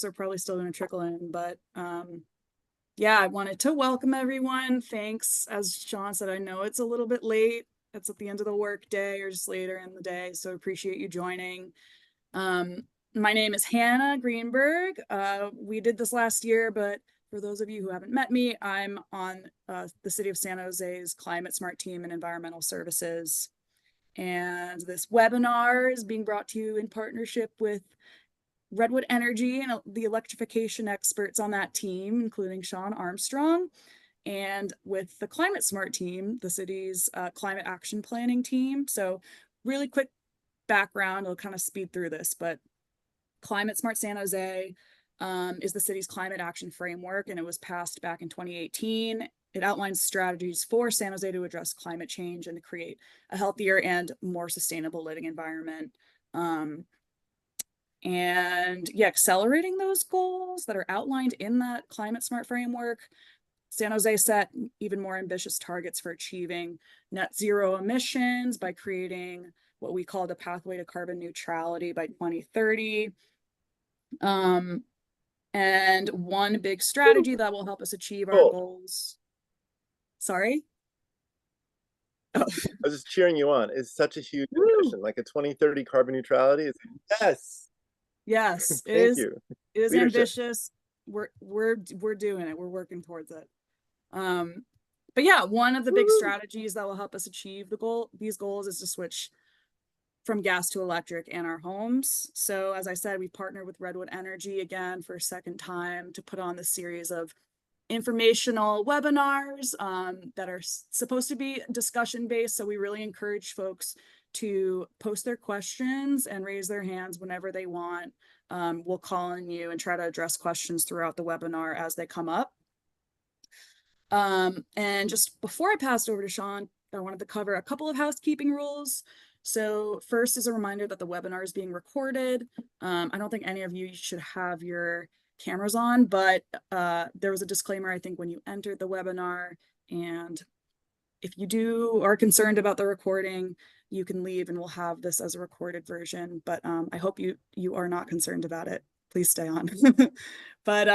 are probably still going to trickle in, but yeah, I wanted to welcome everyone. Thanks. As Sean said, I know it's a little bit late. It's at the end of the work day or just later in the day, so appreciate you joining. My name is Hannah Greenberg. We did this last year, but for those of you who haven't met me, I'm on the City of San Jose's Climate Smart Team and Environmental Services. And this webinar is being brought to you in partnership with Redwood Energy and the electrification experts on that team, including Sean Armstrong, and with the Climate Smart team, the city's climate action planning team. So really quick background, I'll kind of speed through this, but Climate Smart San Jose is the city's climate action framework, and it was passed back in 2018. It outlines strategies for San Jose to address climate change and to create a healthier and more sustainable living environment. And yeah, accelerating those goals that are outlined in that climate smart framework. San Jose set even more ambitious targets for achieving net zero emissions by creating what we call the pathway to carbon neutrality by 2030. And one big strategy that will help us achieve our goals. Sorry? Oh. I was just cheering you on. It's such a huge ambition, like a 2030 carbon neutrality. It's, yes. Yes, Thank you. It is ambitious. We're doing it. We're working towards it. But yeah, one of the big strategies that will help us achieve these goals is to switch from gas to electric in our homes. So as I said, we partnered with Redwood Energy again for a second time to put on this series of informational webinars that are supposed to be discussion based. So we really encourage folks to post their questions and raise their hands whenever they want. We'll call on you and try to address questions throughout the webinar as they come up. And just before I passed over to Sean, I wanted to cover a couple of housekeeping rules. So first is a reminder that the webinar is being recorded. I don't think any of you should have your cameras on, but there was a disclaimer, I think, when you entered the webinar. And if you are concerned about the recording, you can leave and we'll have this as a recorded version. But I hope you are not concerned about it. Please stay on. But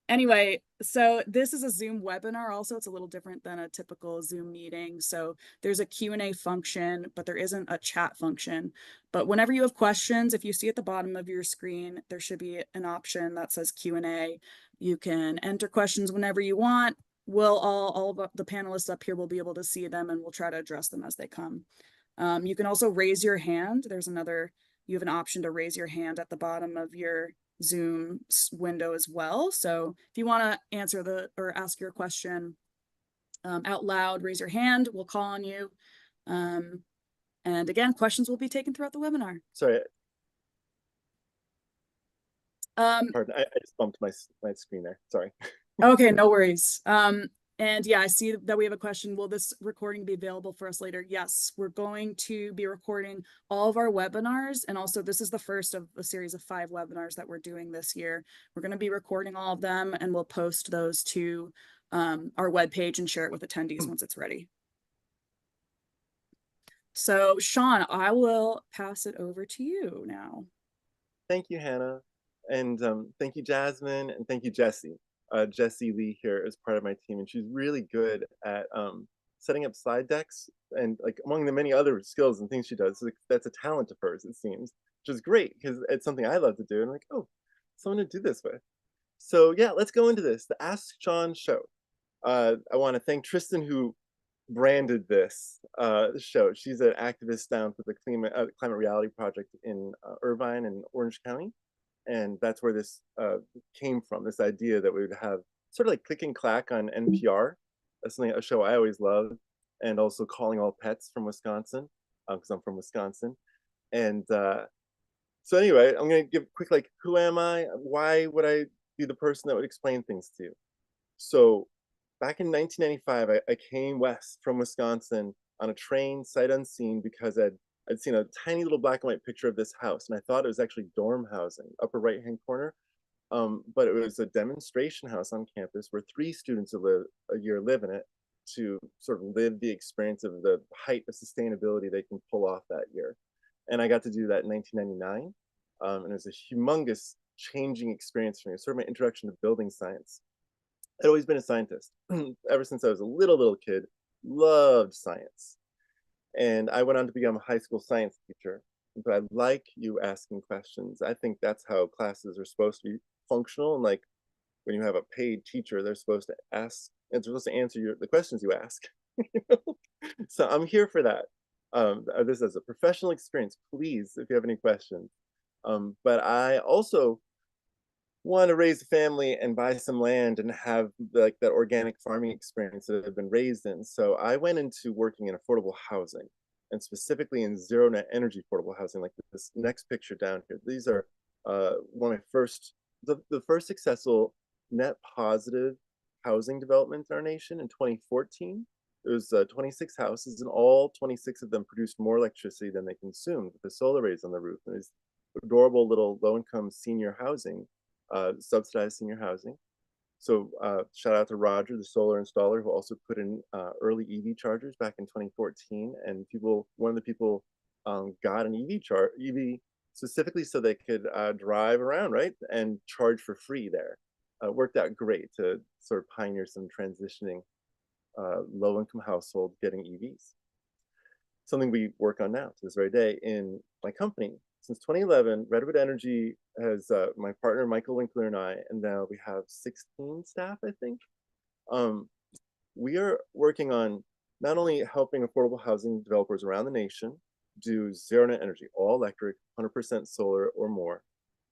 anyway, so this is a Zoom webinar. Also, it's a little different than a typical Zoom meeting. So there's a Q&A function, but there isn't a chat function. But whenever you have questions, if you see at the bottom of your screen, there should be an option that says Q&A. You can enter questions whenever you want. We'll all of the panelists up here will be able to see them, and we'll try to address them as they come. You can also raise your hand. You have an option to raise your hand at the bottom of your Zoom window as well. So if you want to answer or ask your question out loud, raise your hand. We'll call on you. And again, questions will be taken throughout the webinar. Sorry. Pardon, I just bumped my screen there. Sorry. Okay, no worries. And yeah, I see that we have a question. Will this recording be available for us later? Yes, we're going to be recording all of our webinars. And also this is the first of a series of 5 webinars that we're doing this year. We're going to be recording all of them, and we'll post those to our webpage and share it with attendees once it's ready. So Sean, I will pass it over to you now. Thank you, Hannah. And thank you, Jasmine, and thank you, Jessie. Jessie Lee here is part of my team, and she's really good at setting up slide decks, and like among the many other skills and things she does, like, that's a talent of hers, it seems, which is great because it's something I love to do. And I'm like, oh, someone to do this with. So yeah, let's go into this. The Ask Sean show. I want to thank Tristan, who branded this show. She's an activist down for the Climate Reality Project in Irvine and Orange County. And that's where this came from, this idea that we would have sort of like Click and Clack on NPR. That's a show I always loved. And also Calling All Pets from Wisconsin, because I'm from Wisconsin. And so anyway, I'm going to give a quick, like, who am I? Why would I be the person that would explain things to you? So back in 1995, I came west from Wisconsin on a train, sight unseen, because I'd seen a tiny little black and white picture of this house, and I thought it was actually dorm housing, upper right-hand corner. But it was a demonstration house on campus where 3 students a year live in it to sort of live the experience of the height of sustainability they can pull off that year. And I got to do that in 1999. And it was a humongous changing experience for me. It was sort of my introduction to building science. I'd always been a scientist ever since I was a little kid. Loved science, and I went on to become a high school science teacher. But I like you asking questions. I think that's how classes are supposed to be functional. And like when you have a paid teacher, they're supposed to ask and they're supposed to answer the questions you ask. You know? So I'm here for that. This is a professional experience. Please, if you have any questions. But I also want to raise a family and buy some land and have like that organic farming experience that I've been raised in. So I went into working in affordable housing and specifically in zero net energy affordable housing, like this next picture down here. These are one of my first, the first successful net positive housing development in our nation in 2014. It was 26 houses, and all 26 of them produced more electricity than they consumed with the solar arrays on the roof. And these adorable little low-income senior housing, subsidized senior housing. So shout out to Roger, the solar installer, who also put in early EV chargers back in 2014. And one of the people got an EV specifically so they could drive around, right, and charge for free there. Worked out great to sort of pioneer some transitioning low-income household getting EVs. Something we work on now to this very day in my company. Since 2011, Redwood Energy has my partner Michael Winkler and I, and now we have 16 staff, I think. We are working on not only helping affordable housing developers around the nation do zero net energy, all electric, 100% solar or more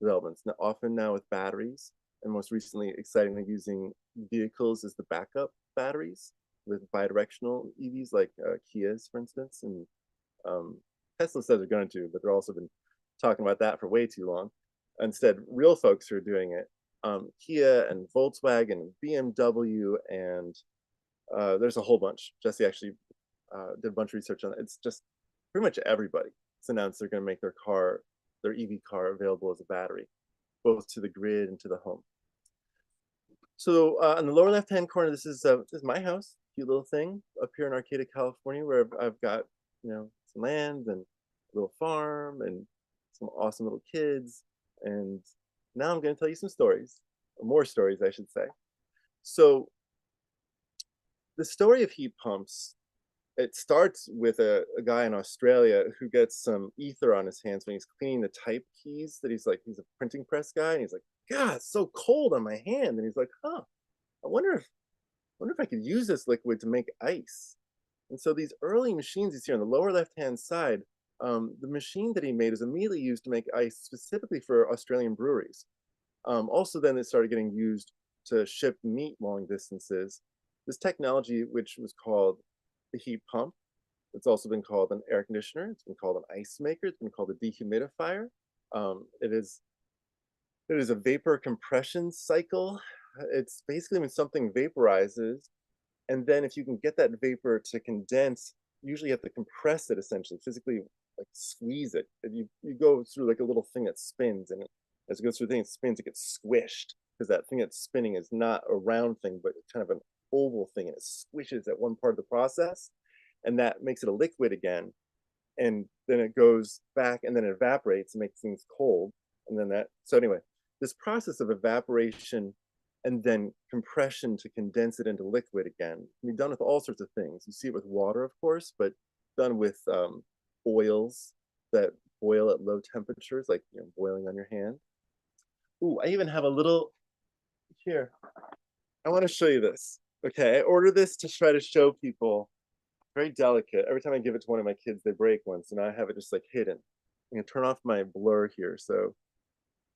developments, now, often now with batteries, and most recently, excitingly, using vehicles as the backup batteries with bidirectional EVs like Kias, for instance, and Tesla says they're going to, but they're also been talking about that for way too long. Instead, real folks who are doing it, Kia and Volkswagen and BMW, and there's a whole bunch. Jesse actually did a bunch of research on it. It's just pretty much everybody has announced they're going to make their EV car available as a battery, both to the grid and to the home. So on the lower left-hand corner, this is my house, cute little thing up here in Arcata, California, where I've got some land and a little farm and some awesome little kids. And now I'm going to tell you some stories, more stories, I should say. So the story of heat pumps, it starts with a guy in Australia who gets some ether on his hands when he's cleaning the type keys. He's a printing press guy, and he's like, God, it's so cold on my hand. And he's like, huh, I wonder if I could use this liquid to make ice. And so these early machines you see on the lower left-hand side, the machine that he made is immediately used to make ice specifically for Australian breweries. Also, then it started getting used to ship meat long distances. This technology, which was called the heat pump, it's also been called an air conditioner. It's been called an ice maker. It's been called a dehumidifier. It is a vapor compression cycle. It's basically when something vaporizes, and then if you can get that vapor to condense, usually you have to compress it, essentially physically, like squeeze it. And you go through like a little thing that spins, and as it goes through the thing it spins, it gets squished, because that thing that's spinning is not a round thing but kind of an oval thing, and it squishes at one part of the process, and that makes it a liquid again, and then it goes back and then it evaporates and makes things cold. And then so anyway, this process of evaporation and then compression to condense it into liquid again can be done with all sorts of things. You see it with water, of course, but done with oils that boil at low temperatures, like boiling on your hand. Ooh, I even have a little here. I want to show you this. Okay, I ordered this to try to show people. Very delicate. Every time I give it to one of my kids, they break one. So now I have it just like hidden. I'm gonna turn off my blur here so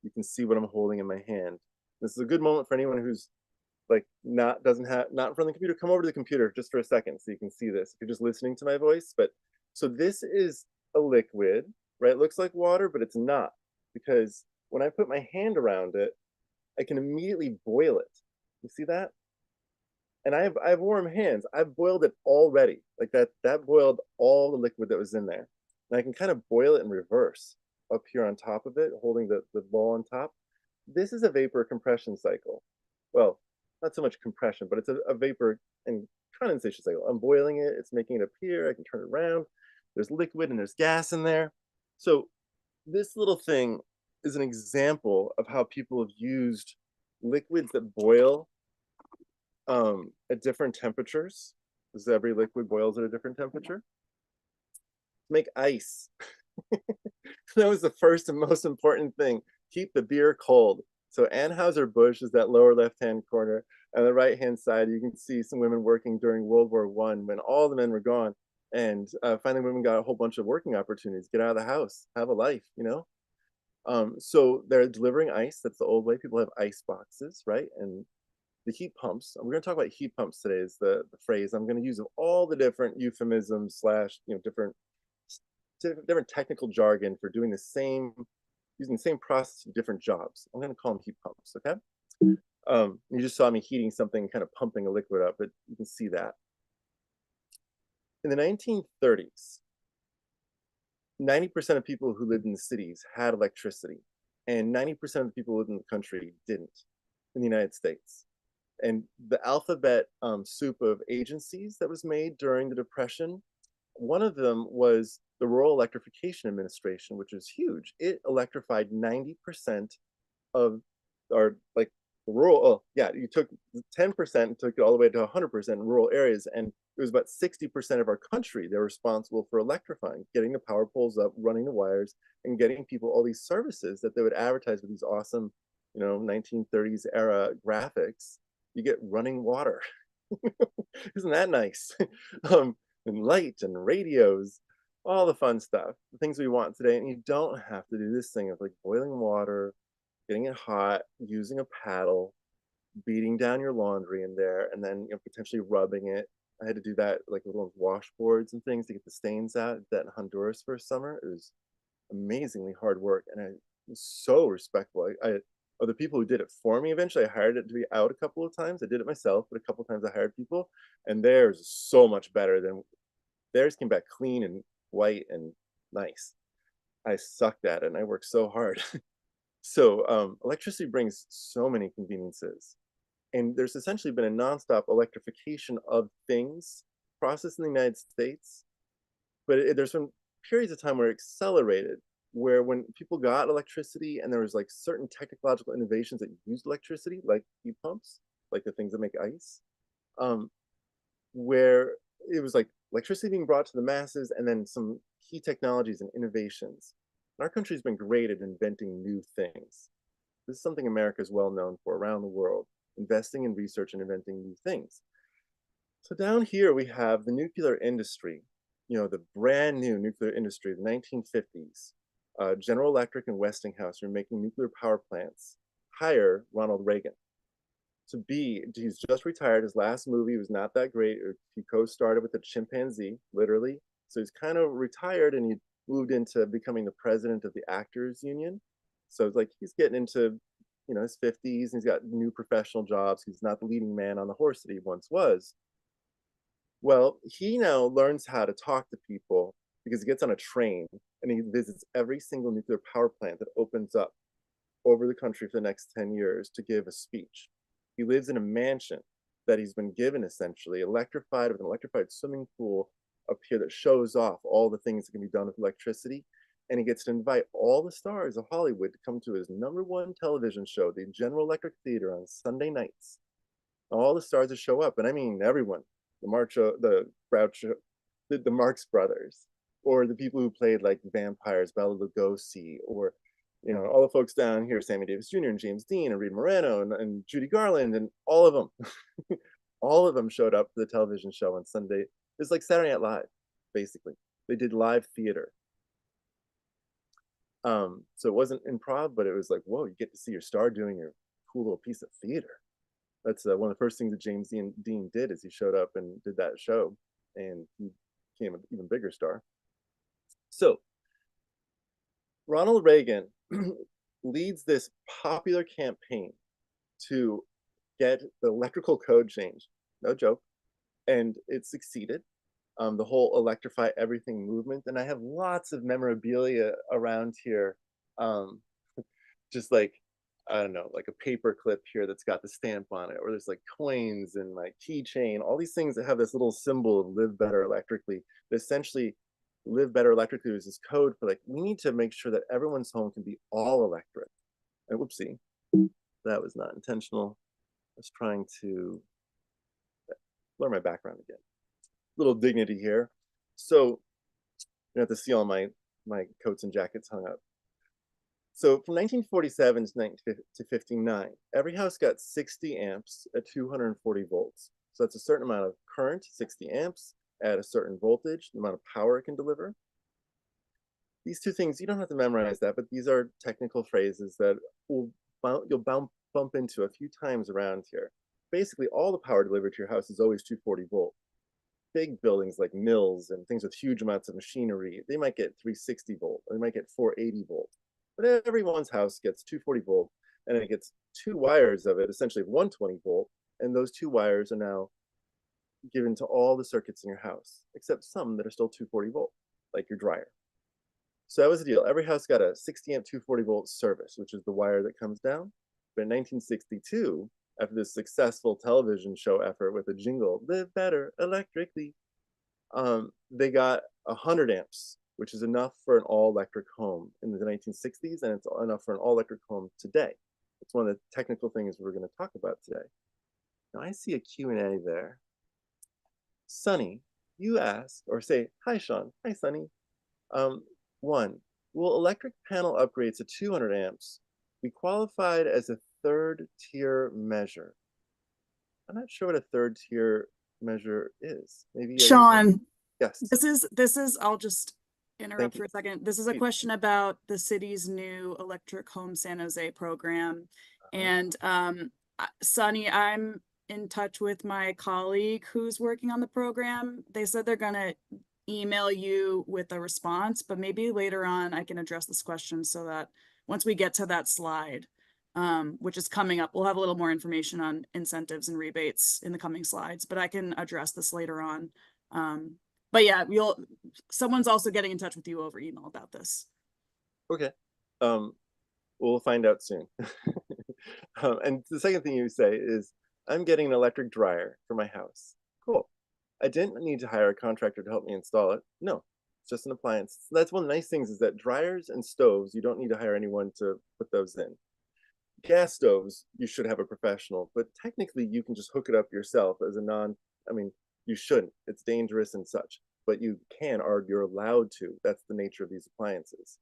you can see what I'm holding in my hand. This is a good moment for anyone who's like not in front of the computer. Come over to the computer just for a second so you can see this. If you're just listening to my voice, but so this is a liquid, right? It looks like water, but it's not, because when I put my hand around it, I can immediately boil it. You see that? And I have warm hands. I've boiled it already. Like that boiled all the liquid that was in there. And I can kind of boil it in reverse up here on top of it, holding the ball on top. This is a vapor compression cycle. Well, not so much compression, but it's a vapor and condensation cycle. I'm boiling it, it's making it appear, I can turn it around. There's liquid and there's gas in there. So this little thing is an example of how people have used liquids that boil at different temperatures, because every liquid boils at a different temperature, to make ice. That was the first and most important thing. Keep the beer cold. So Anheuser-Busch is that lower left-hand corner. On the right-hand side, you can see some women working during World War One when all the men were gone. And finally, women got a whole bunch of working opportunities. Get out of the house, have a life, you know? So they're delivering ice. That's the old way. People have ice boxes, right? And the heat pumps. We're going to talk about heat pumps today. Is the phrase I'm going to use of all the different euphemisms slash different technical jargon for doing the same using the same process in different jobs. I'm going to call them heat pumps. Okay. You just saw me heating something, kind of pumping a liquid up, but you can see that in the 1930s, 90% of people who lived in the cities had electricity, and 90% of the people who lived in the country didn't in the United States. And the alphabet soup of agencies that was made during the Depression, one of them was the Rural Electrification Administration, which was huge. It electrified 90% of, or like the rural, oh, yeah, you took 10% and took it all the way to 100% in rural areas. And it was about 60% of our country they're responsible for electrifying, getting the power poles up, running the wires, and getting people all these services that they would advertise with these awesome, 1930s era graphics. You get running water. Isn't that nice? um, and light and radios, all the fun stuff, the things we want today. And you don't have to do this thing of like boiling water, getting it hot, using a paddle, beating down your laundry in there, and then potentially rubbing it. I had to do that like with those washboards and things to get the stains out. I did that in Honduras for a summer. It was amazingly hard work, and I was so respectful. Of the people who did it for me, eventually I hired it to be out a couple of times. I did it myself, but a couple of times I hired people, and theirs is so much better than theirs. Came back clean and white and nice. I sucked at it, and I worked so hard. So electricity brings so many conveniences, and there's essentially been a nonstop electrification of things process in the United States. But there's been periods of time where it accelerated, where when people got electricity and there was like certain technological innovations that used electricity, like heat pumps, like the things that make ice, um, where it was like electricity being brought to the masses and then some key technologies and innovations. And our country's been great at inventing new things. This is something America is well known for around the world, investing in research and inventing new things. So down here we have the nuclear industry, the brand new nuclear industry, the 1950s. General Electric and Westinghouse are making nuclear power plants. Hire Ronald Reagan. He's just retired. His last movie was not that great. He co-starred with a chimpanzee, literally. So he's kind of retired, and he moved into becoming the president of the Actors Union. So it's like he's getting into, his 50s, and he's got new professional jobs. He's not the leading man on the horse that he once was. Well, he now learns how to talk to people because he gets on a train and he visits every single nuclear power plant that opens up over the country for the next 10 years to give a speech. He lives in a mansion that he's been given, essentially electrified, with an electrified swimming pool up here that shows off all the things that can be done with electricity. And he gets to invite all the stars of Hollywood to come to his #1 television show, the General Electric Theater, on Sunday nights. All the stars that show up, and I mean everyone, the Groucho, the Marx Brothers, or the people who played like vampires, Bela Lugosi, or all the folks down here, Sammy Davis Jr. and James Dean and Reed Moreno and Judy Garland, and all of them, all of them showed up for the television show on Sunday. It's like Saturday Night Live, basically. They did live theater. So it wasn't improv, but it was like, whoa, you get to see your star doing your cool little piece of theater. That's one of the first things that James Dean did is he showed up and did that show, and he became an even bigger star. So Ronald Reagan leads this popular campaign to get the electrical code changed. No joke. And it succeeded. The whole electrify everything movement. And I have lots of memorabilia around here. Um, just like, I don't know, like a paper clip here that's got the stamp on it, or there's like coins and my keychain, all these things that have this little symbol of live better electrically. That essentially Live Better Electrically was this code for like, we need to make sure that everyone's home can be all electric. And whoopsie, that was not intentional. I was trying to blur my background again. Little dignity here. So you have to see all my coats and jackets hung up. So from 1947 to 59, every house got 60 amps at 240 volts. So that's a certain amount of current, 60 amps, at a certain voltage, the amount of power it can deliver. These two things, you don't have to memorize that, but these are technical phrases that you'll bump into a few times around here. Basically, all the power delivered to your house is always 240 volt. Big buildings like mills and things with huge amounts of machinery, they might get 360 volt, or they might get 480 volt. But everyone's house gets 240 volt, and it gets two wires of it, essentially 120 volt, and those two wires are now given to all the circuits in your house, except some that are still 240 volt, like your dryer. So that was the deal. Every house got a 60 amp 240 volt service, which is the wire that comes down. But in 1962, after this successful television show effort with a jingle, Live Better Electrically, they got 100 amps, which is enough for an all-electric home in the 1960s, and it's enough for an all-electric home today. It's one of the technical things we're going to talk about today. Now, I see a Q&A there. Sunny, you ask, or say, hi, Sean. Hi, Sunny. One, will electric panel upgrades to 200 amps be qualified as a third tier measure? I'm not sure what a third tier measure is. Maybe Sean, yes. this is I'll just Thank interrupt you. for a second. This is a Please. question about the city's new Electric Home San Jose program. And Sunny, I'm in touch with my colleague who's working on the program. They said they're gonna email you with a response, but maybe later on I can address this question so that once we get to that slide, which is coming up, we'll have a little more information on incentives and rebates in the coming slides, but I can address this later on. But yeah, someone's also getting in touch with you over email about this. Okay. We'll find out soon. And the second thing you say is, I'm getting an electric dryer for my house. Cool. I didn't need to hire a contractor to help me install it. No, it's just an appliance. So that's one of the nice things is that dryers and stoves, you don't need to hire anyone to put those in. Gas stoves, you should have a professional, but technically you can just hook it up yourself as a I mean, you shouldn't. It's dangerous and such, but you can, or you're allowed to. That's the nature of these appliances.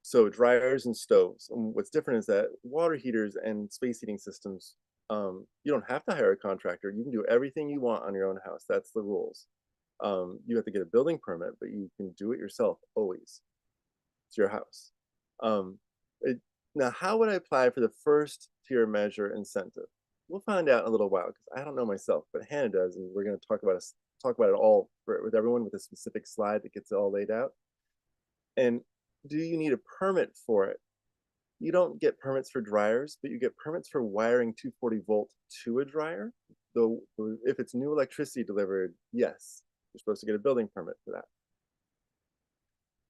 So dryers and stoves. And what's different is that water heaters and space heating systems, you don't have to hire a contractor. You can do everything you want on your own house. That's the rules. You have to get a building permit, but you can do it yourself always. It's your house. Now, how would I apply for the first tier measure incentive? We'll find out in a little while because I don't know myself, but Hannah does, and we're going to talk about it all with everyone with a specific slide that gets it all laid out. And do you need a permit for it? You don't get permits for dryers, but you get permits for wiring 240 volt to a dryer. Though if it's new electricity delivered, yes, you're supposed to get a building permit for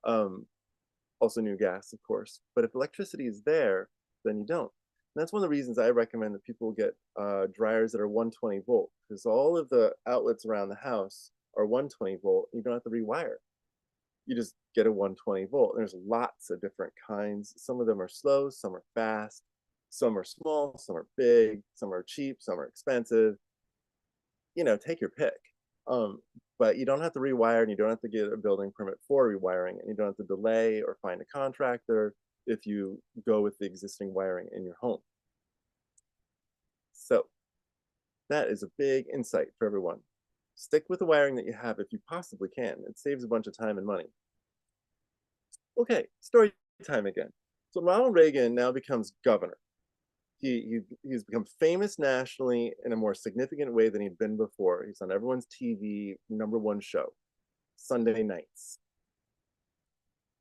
that. Also new gas, of course. But if electricity is there, then you don't. And that's one of the reasons I recommend that people get dryers that are 120 volt, because all of the outlets around the house are 120 volt. You don't have to rewire. You just get a 120 volt. There's lots of different kinds. Some of them are slow, some are fast, some are small, some are big, some are cheap, some are expensive. You know, take your pick. But you don't have to rewire, and you don't have to get a building permit for rewiring, and you don't have to delay or find a contractor if you go with the existing wiring in your home. So that is a big insight for everyone. Stick with the wiring that you have if you possibly can. It saves a bunch of time and money. Okay, story time again. So Ronald Reagan now becomes governor. He's become famous nationally in a more significant way than he'd been before. He's on everyone's TV #1 show, Sunday nights.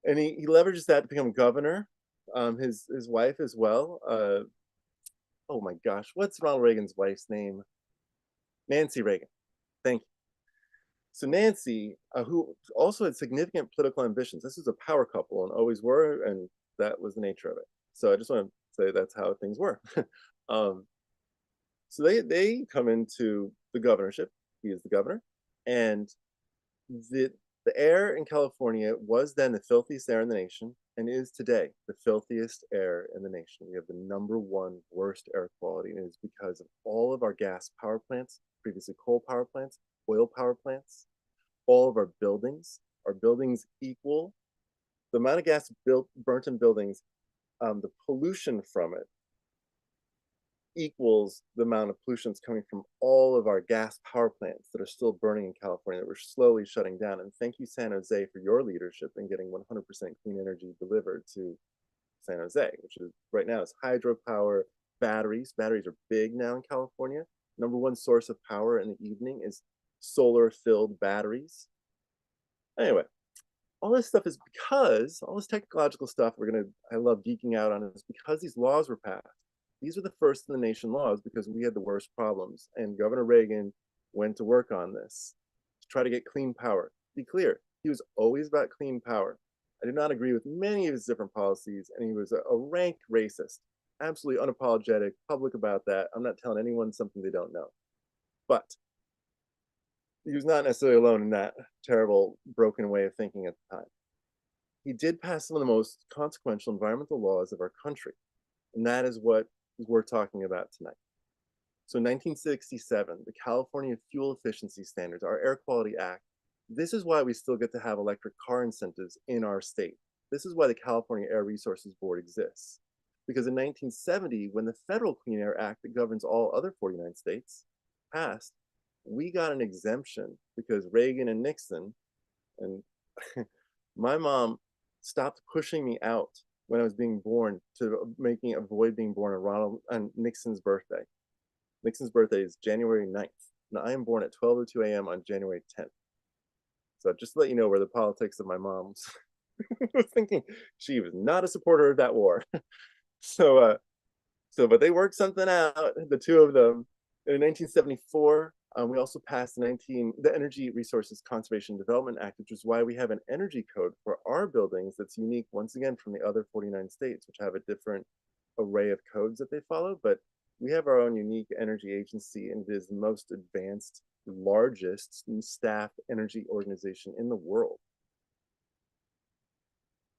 And he leverages that to become governor. His wife as well. Oh my gosh, what's Ronald Reagan's wife's name? Nancy Reagan. Thank you. So Nancy, who also had significant political ambitions, this is a power couple and always were, and that was the nature of it. So I just want to say that's how things were. So they come into the governorship. He is the governor, and The air in California was then the filthiest air in the nation and is today the filthiest air in the nation. We have the #1 worst air quality, and it is because of all of our gas power plants, previously coal power plants, oil power plants, all of our buildings. Our buildings equal the amount of gas burnt in buildings, the pollution from it equals the amount of pollution that's coming from all of our gas power plants that are still burning in California that we're slowly shutting down. And thank you, San Jose, for your leadership in getting 100% clean energy delivered to San Jose, which is right now is hydropower, batteries. Batteries are big now in California. #1 source of power in the evening is solar-filled batteries. Anyway, all this stuff is because all this technological stuff I love geeking out on is because these laws were passed. These are the first in the nation laws because we had the worst problems. And Governor Reagan went to work on this to try to get clean power. Be clear, he was always about clean power. I did not agree with many of his different policies, and he was a rank racist, absolutely unapologetic, public about that. I'm not telling anyone something they don't know. But he was not necessarily alone in that terrible, broken way of thinking at the time. He did pass some of the most consequential environmental laws of our country, and that is what we're talking about tonight. So in 1967, the California Fuel Efficiency Standards, our Air Quality Act, this is why we still get to have electric car incentives in our state. This is why the California Air Resources Board exists. Because in 1970, when the Federal Clean Air Act that governs all other 49 states passed, we got an exemption because Reagan and Nixon and my mom stopped pushing me out when I was being born to avoid being born on Nixon's birthday. Nixon's birthday is January 9th. Now I am born at 12:02 a.m. on January 10th. So just to let you know where the politics of my mom's was thinking she was not a supporter of that war. So but they worked something out, the two of them. In 1974, we also passed the Energy Resources Conservation and Development Act, which is why we have an energy code for our buildings that's unique, once again, from the other 49 states, which have a different array of codes that they follow. But we have our own unique energy agency, and it is the most advanced, largest staffed energy organization in the world.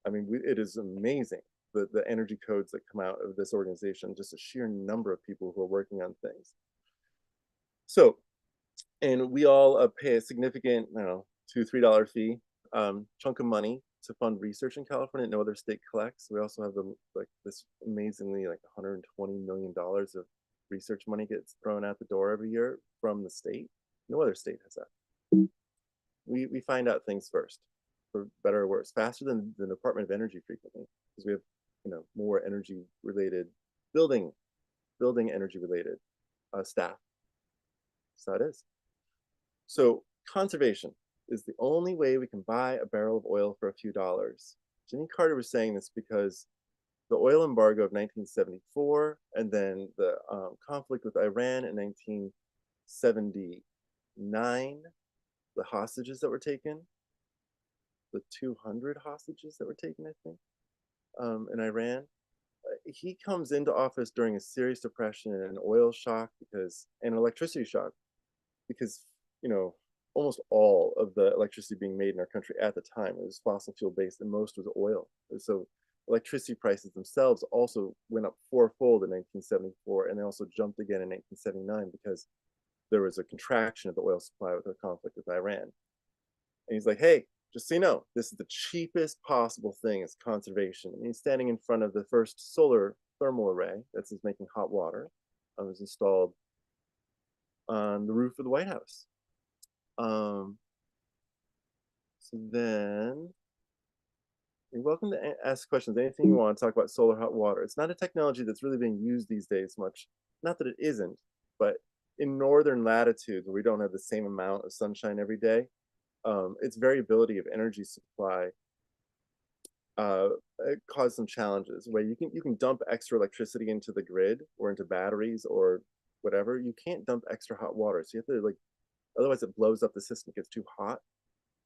I mean, it is amazing the energy codes that come out of this organization, just a sheer number of people who are working on things. So, and we all pay a significant, I don't know, $2, $3 fee, chunk of money to fund research in California. No other state collects. We also have this amazingly $120 million of research money gets thrown out the door every year from the state. No other state has that. We find out things first, for better or worse, faster than the Department of Energy frequently, because we have more energy related building energy related staff. So it is. So conservation is the only way we can buy a barrel of oil for a few dollars. Jimmy Carter was saying this because the oil embargo of 1974 and then the conflict with Iran in 1979, the hostages that were taken, the 200 hostages that were taken, I think, in Iran. He comes into office during a serious depression and an oil shock and an electricity shock because almost all of the electricity being made in our country at the time was fossil fuel based and most was oil. So electricity prices themselves also went up fourfold in 1974, and they also jumped again in 1979 because there was a contraction of the oil supply with the conflict with Iran. And he's like, hey, just so you know, this is the cheapest possible thing is conservation. And he's standing in front of the first solar thermal array that's making hot water. It was installed on the roof of the White House. So then you're welcome to ask questions, anything you want to talk about solar hot water. It's not a technology that's really being used these days much. Not that it isn't, but in northern latitudes where we don't have the same amount of sunshine every day, its variability of energy supply it caused some challenges where you can dump extra electricity into the grid or into batteries or whatever. You can't dump extra hot water, so you have to otherwise it blows up the system, gets too hot.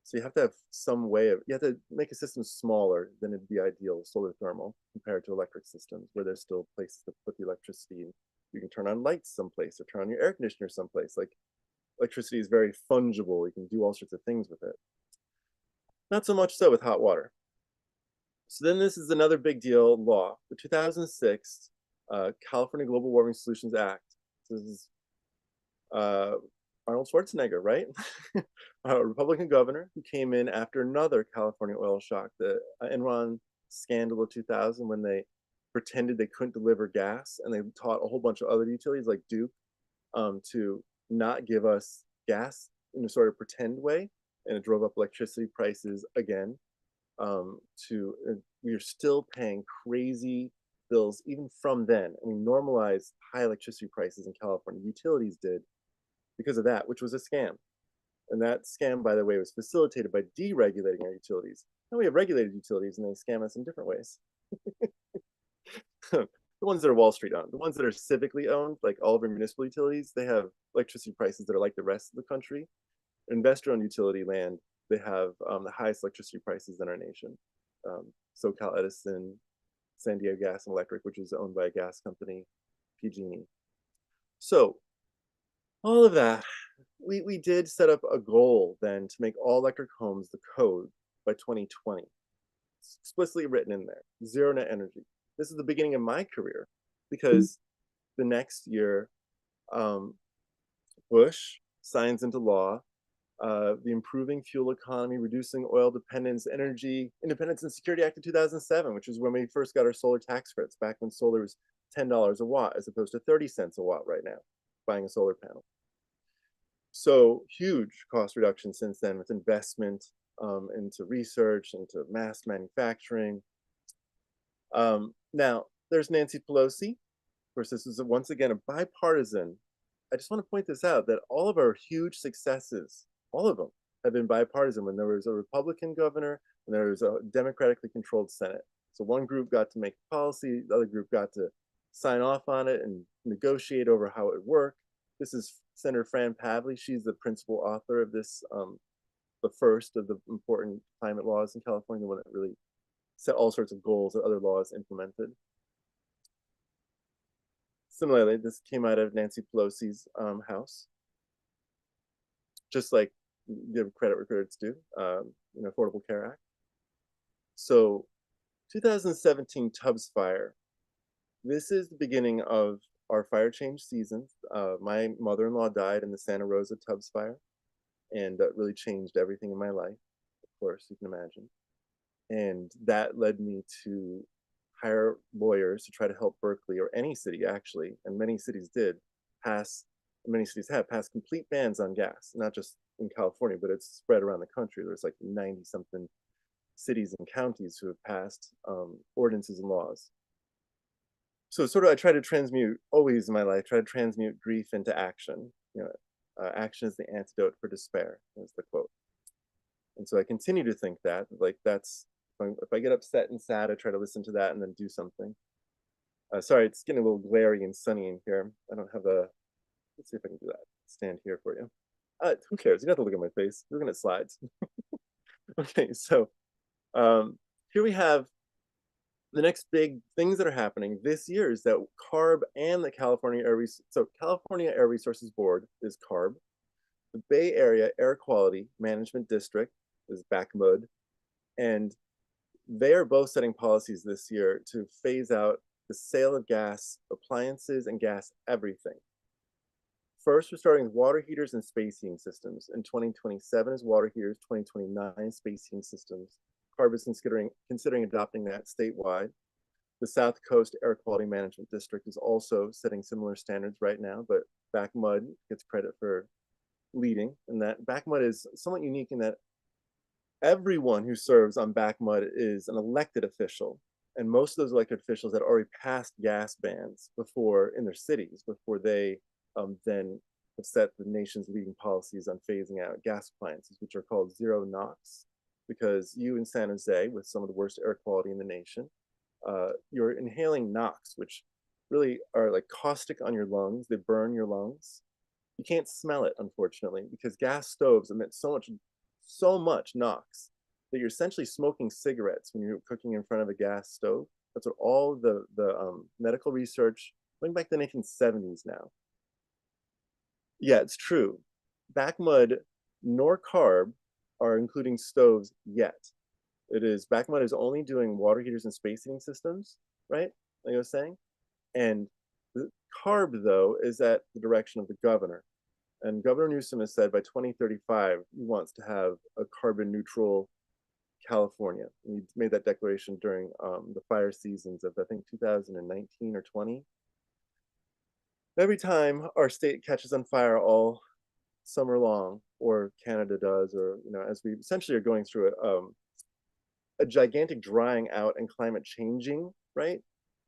So you have to have some way of, you have to make a system smaller than it'd be ideal, solar thermal, compared to electric systems where there's still places to put the electricity in. You can turn on lights someplace or turn on your air conditioner someplace. Like electricity is very fungible. You can do all sorts of things with it. Not so much so with hot water. So then this is another big deal law, the 2006 California Global Warming Solutions Act. So this is uh, Arnold Schwarzenegger, right? A Republican governor who came in after another California oil shock, the Enron scandal of 2000, when they pretended they couldn't deliver gas, and they taught a whole bunch of other utilities like Duke to not give us gas in a sort of pretend way, and it drove up electricity prices again. To We are still paying crazy bills even from then. And we normalized high electricity prices in California. Utilities did because of that, which was a scam. And that scam, by the way, was facilitated by deregulating our utilities. Now we have regulated utilities and they scam us in different ways. The ones that are Wall Street owned, the ones that are civically owned, like all of our municipal utilities, they have electricity prices that are like the rest of the country. Investor owned utility land, they have the highest electricity prices in our nation. SoCal Edison, San Diego Gas and Electric, which is owned by a gas company, PG&E. So all of that, we did set up a goal then to make all electric homes the code by 2020. It's explicitly written in there, zero net energy. This is the beginning of my career because the next year, um, Bush signs into law the Improving Fuel Economy, Reducing Oil Dependence, Energy Independence and Security Act of 2007, which is when we first got our solar tax credits, back when solar was $10 a watt as opposed to 30 cents a watt right now, buying a solar panel. So huge cost reduction since then with investment into research, into mass manufacturing. Now, there's Nancy Pelosi. Of course, this is once again a bipartisan. I just want to point this out that all of our huge successes, all of them, have been bipartisan. When there was a Republican governor and there was a democratically controlled Senate. So one group got to make policy, the other group got to sign off on it and negotiate over how it would work. This is Senator Fran Pavley. She's the principal author of this, the first of the important climate laws in California, the one that really set all sorts of goals that other laws implemented. Similarly, this came out of Nancy Pelosi's house, just like give credit where credit's due, Affordable Care Act. So 2017 Tubbs fire. This is the beginning of our fire change season. My mother-in-law died in the Santa Rosa Tubbs fire, and that really changed everything in my life, of course, you can imagine. And that led me to hire lawyers to try to help Berkeley, or any city actually, and many cities did pass, many cities have passed complete bans on gas, not just in California, but it's spread around the country. There's like 90 something cities and counties who have passed ordinances and laws. So sort of I try to transmute, always in my life, try to transmute grief into action. Action is the antidote for despair, is the quote. And so I continue to think that, like, that's, if I get upset and sad, I try to listen to that and then do something. Sorry, it's getting a little glary and sunny in here. I don't have a, let's see if I can do that. Stand here for you. Who cares? You don't have to look at my face. We're looking at slides. Okay, so here we have the next big things that are happening this year is that CARB and the California California Air Resources Board is CARB. The Bay Area Air Quality Management District is BACMUD, and they are both setting policies this year to phase out the sale of gas appliances and gas everything. First, we're starting with water heaters and space heating systems. In 2027 is water heaters, 2029 space heating systems. CARB is considering adopting that statewide. The South Coast Air Quality Management District is also setting similar standards right now, but BACMUD gets credit for leading. And that BACMUD is somewhat unique in that everyone who serves on BACMUD is an elected official. And most of those elected officials had already passed gas bans before in their cities, before they then have set the nation's leading policies on phasing out gas appliances, which are called zero NOx, because you in San Jose, with some of the worst air quality in the nation, you're inhaling NOx, which really are like caustic on your lungs. They burn your lungs. You can't smell it, unfortunately, because gas stoves emit so much NOx that you're essentially smoking cigarettes when you're cooking in front of a gas stove. That's what all the medical research, going back to the 1970s now. Yeah, it's true. BACMUD nor CARB are including stoves yet. It is Backmud is only doing water heaters and space heating systems, right? Like I was saying. And the CARB, though, is at the direction of the governor. And Governor Newsom has said by 2035, he wants to have a carbon neutral California. And he made that declaration during the fire seasons of, I think, 2019 or 20. Every time our state catches on fire all summer long, or Canada does, or, as we essentially are going through a gigantic drying out and climate changing, right,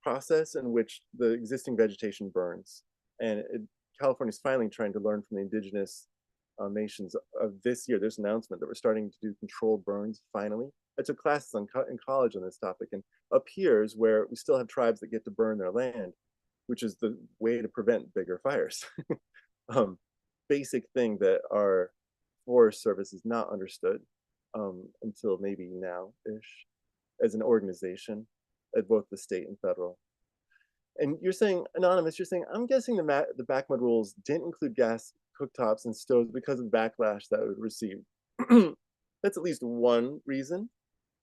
process in which the existing vegetation burns. And California's finally trying to learn from the indigenous nations of this year. There's an announcement that we're starting to do controlled burns finally. I took classes in college on this topic, and up here is where we still have tribes that get to burn their land, which is the way to prevent bigger fires. um, Basic thing that our Forest Service has not understood until maybe now-ish as an organization at both the state and federal. And you're saying, Anonymous, you're saying, I'm guessing the backmud rules didn't include gas cooktops and stoves because of backlash that it would receive. That's at least one reason,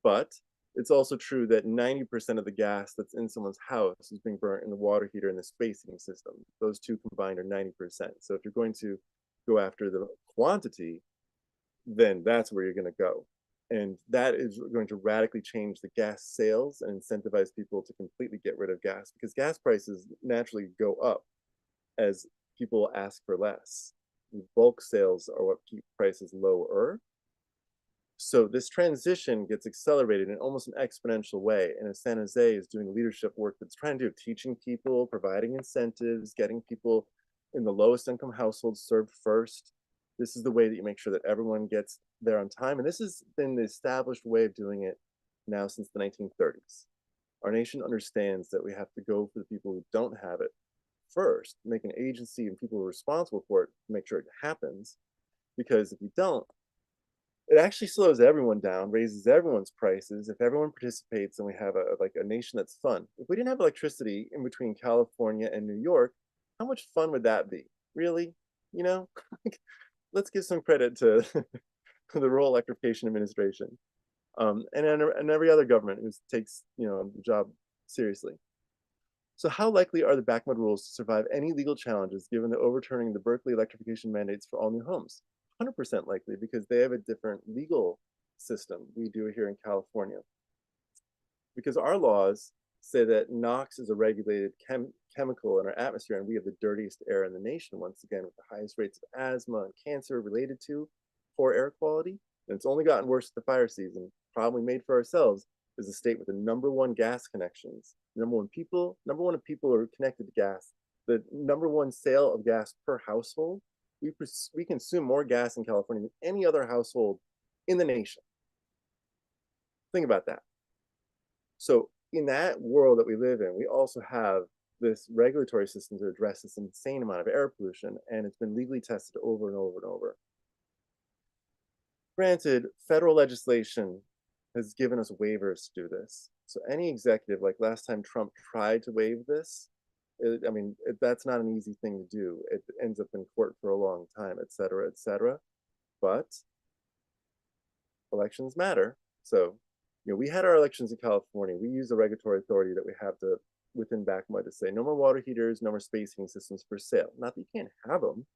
but it's also true that 90% of the gas that's in someone's house is being burnt in the water heater and the space heating system. Those two combined are 90%. So if you're going to go after the quantity, then that's where you're going to go. And that is going to radically change the gas sales and incentivize people to completely get rid of gas, because gas prices naturally go up as people ask for less. Bulk sales are what keep prices lower. So this transition gets accelerated in almost an exponential way. And as San Jose is doing leadership work that's trying to do, teaching people, providing incentives, getting people in the lowest income households served first. This is the way that you make sure that everyone gets there on time. And this has been the established way of doing it now since the 1930s. Our nation understands that we have to go for the people who don't have it first, make an agency and people who are responsible for it to make sure it happens. Because if you don't, it actually slows everyone down, raises everyone's prices. If everyone participates and we have a nation that's fun. If we didn't have electricity in between California and New York, how much fun would that be? Really? You know? Let's give some credit to the rural electrification administration, and every other government who takes the job seriously. So how likely are the backmud rules to survive any legal challenges given the overturning the Berkeley electrification mandates for all new homes? 100% likely, because they have a different legal system we do here in California. Because our laws say that NOx is a regulated chemical in our atmosphere, and we have the dirtiest air in the nation, once again, with the highest rates of asthma and cancer related to poor air quality. And it's only gotten worse with the fire season. Problem we made for ourselves is a state with the #1 gas connections. Number one of people are connected to gas. The #1 sale of gas per household. We consume more gas in California than any other household in the nation. Think about that. So in that world that we live in, we also have this regulatory system to address this insane amount of air pollution, and it's been legally tested over and over and over. Granted, federal legislation has given us waivers to do this. So any executive, like last time Trump tried to waive this, that's not an easy thing to do. It ends up in court for a long time, et cetera, et cetera. But elections matter. So, we had our elections in California. We use the regulatory authority that we have within Backmud to say no more water heaters, no more space heating systems for sale. Not that you can't have them,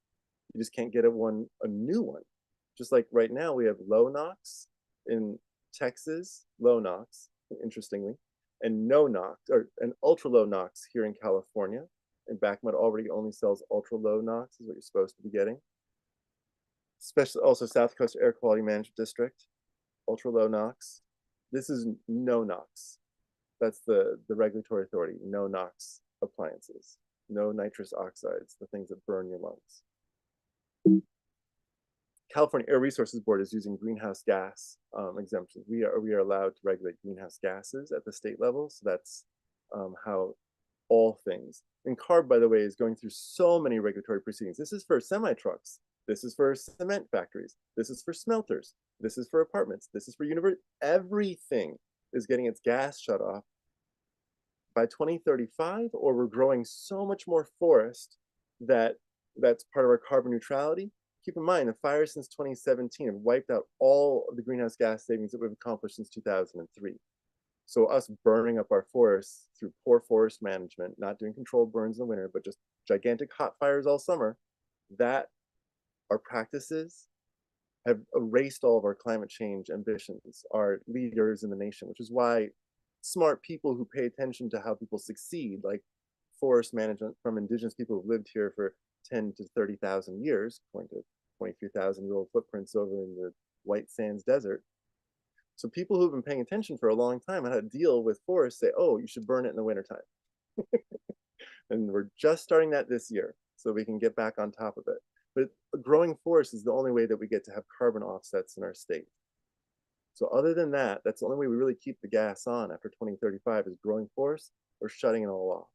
you just can't get a new one. Just like right now, we have low NOx in Texas, low NOx, interestingly, and no NOx, or an ultra low NOx here in California. And Backmud already only sells ultra low NOx, is what you're supposed to be getting. Especially also South Coast Air Quality Management District, ultra low NOx. This is no NOx. That's the regulatory authority, no NOx appliances, no nitrous oxides, the things that burn your lungs. California Air Resources Board is using greenhouse gas exemptions. We are allowed to regulate greenhouse gases at the state level. So that's how all things. And CARB, by the way, is going through so many regulatory proceedings. This is for semi-trucks. This is for cement factories. This is for smelters. This is for apartments. This is for university. Everything is getting its gas shut off by 2035, or we're growing so much more forest that that's part of our carbon neutrality. keep in mind, the fires since 2017 have wiped out all of the greenhouse gas savings that we've accomplished since 2003. So us burning up our forests through poor forest management, not doing controlled burns in the winter, but just gigantic hot fires all summer, that our practices have erased all of our climate change ambitions, our leaders in the nation, which is why smart people who pay attention to how people succeed, like forest management from indigenous people who've lived here for 10 to 30,000 years, according to 23,000-year-old footprints over in the White Sands Desert. So people who've been paying attention for a long time on how to deal with forests say, oh, you should burn it in the wintertime. And we're just starting that this year, so we can get back on top of it. But a growing forest is the only way that we get to have carbon offsets in our state. So other than that, that's the only way we really keep the gas on after 2035 is growing forests or shutting it all off.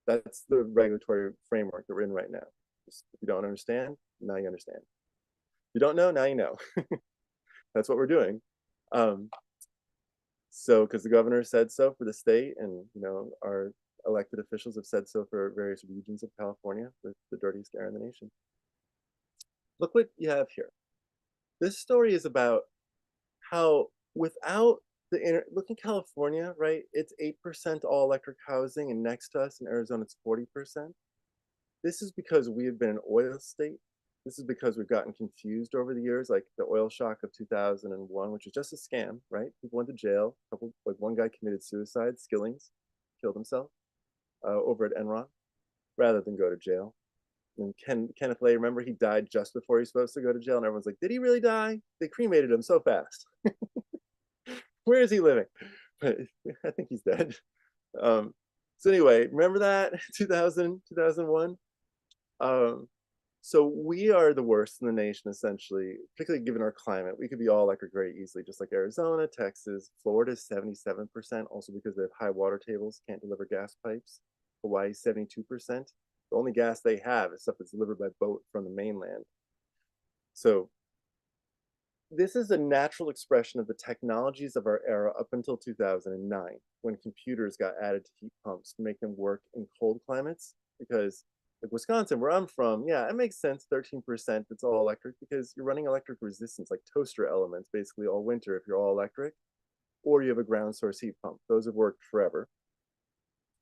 That's the regulatory framework that we're in right now. Just, if you don't understand, now you understand. If you don't know, now you know. That's what we're doing. So, because the governor said so for the state, and our elected officials have said so for various regions of California with the dirtiest air in the nation. Look what you have here. This story is about how without look in California, right? It's 8% all electric housing, and next to us in Arizona, it's 40%. This is because we have been an oil state. This is because we've gotten confused over the years, like the oil shock of 2001, which was just a scam, right? People went to jail. One guy committed suicide, Skillings, killed himself over at Enron, rather than go to jail. And Kenneth Lay, remember, he died just before he was supposed to go to jail, and everyone's like, did he really die? They cremated him so fast. Where is he living? But I think he's dead. So anyway, remember that 2001? So we are the worst in the nation, essentially, particularly given our climate. We could be all electric very easily, just like Arizona, Texas. Florida is 77%, also because they have high water tables, can't deliver gas pipes. Hawaii, 72%. The only gas they have is stuff that's delivered by boat from the mainland. So this is a natural expression of the technologies of our era up until 2009, when computers got added to heat pumps to make them work in cold climates. Because like Wisconsin, where I'm from, yeah, it makes sense, 13% it's all electric, because you're running electric resistance, like toaster elements, basically all winter if you're all electric, or you have a ground source heat pump. Those have worked forever.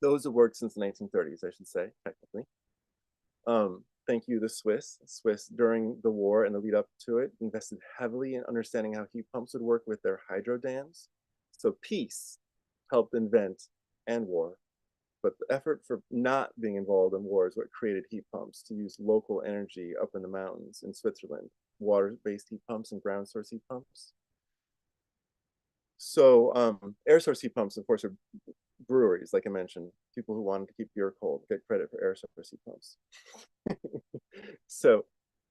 Those have worked since the 1930s, I should say, technically. Thank you, the Swiss. Swiss, during the war and the lead up to it, invested heavily in understanding how heat pumps would work with their hydro dams. So peace helped invent and war. But the effort for not being involved in war is what created heat pumps, to use local energy up in the mountains in Switzerland, water-based heat pumps and ground source heat pumps. So air source heat pumps, of course, are breweries, like I mentioned. People who wanted to keep beer cold get credit for air source heat pumps. So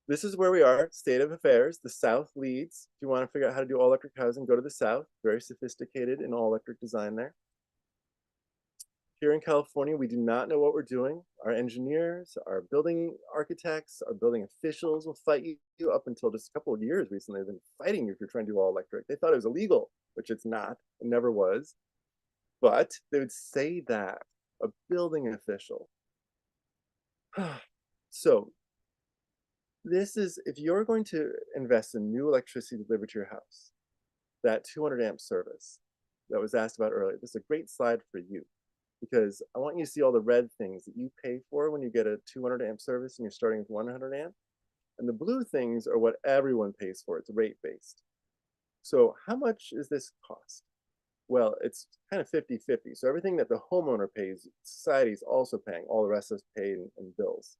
this is where we are, state of affairs. The South leads. If you want to figure out how to do all electric housing, go to the South. Very sophisticated in all electric design there. Here in California, we do not know what we're doing. Our engineers, our building architects, our building officials will fight you up until just a couple of years recently. They've been fighting you if you're trying to do all electric. They thought it was illegal, which it's not. It never was. But they would say that, a building official. So this is, if you're going to invest in new electricity delivered to your house, that 200 amp service that was asked about earlier, this is a great slide for you, because I want you to see all the red things that you pay for when you get a 200 amp service and you're starting with 100 amp. And the blue things are what everyone pays for. It's rate based. So how much is this cost? Well, it's kind of 50-50. So everything that the homeowner pays, society is also paying. All the rest is paid in bills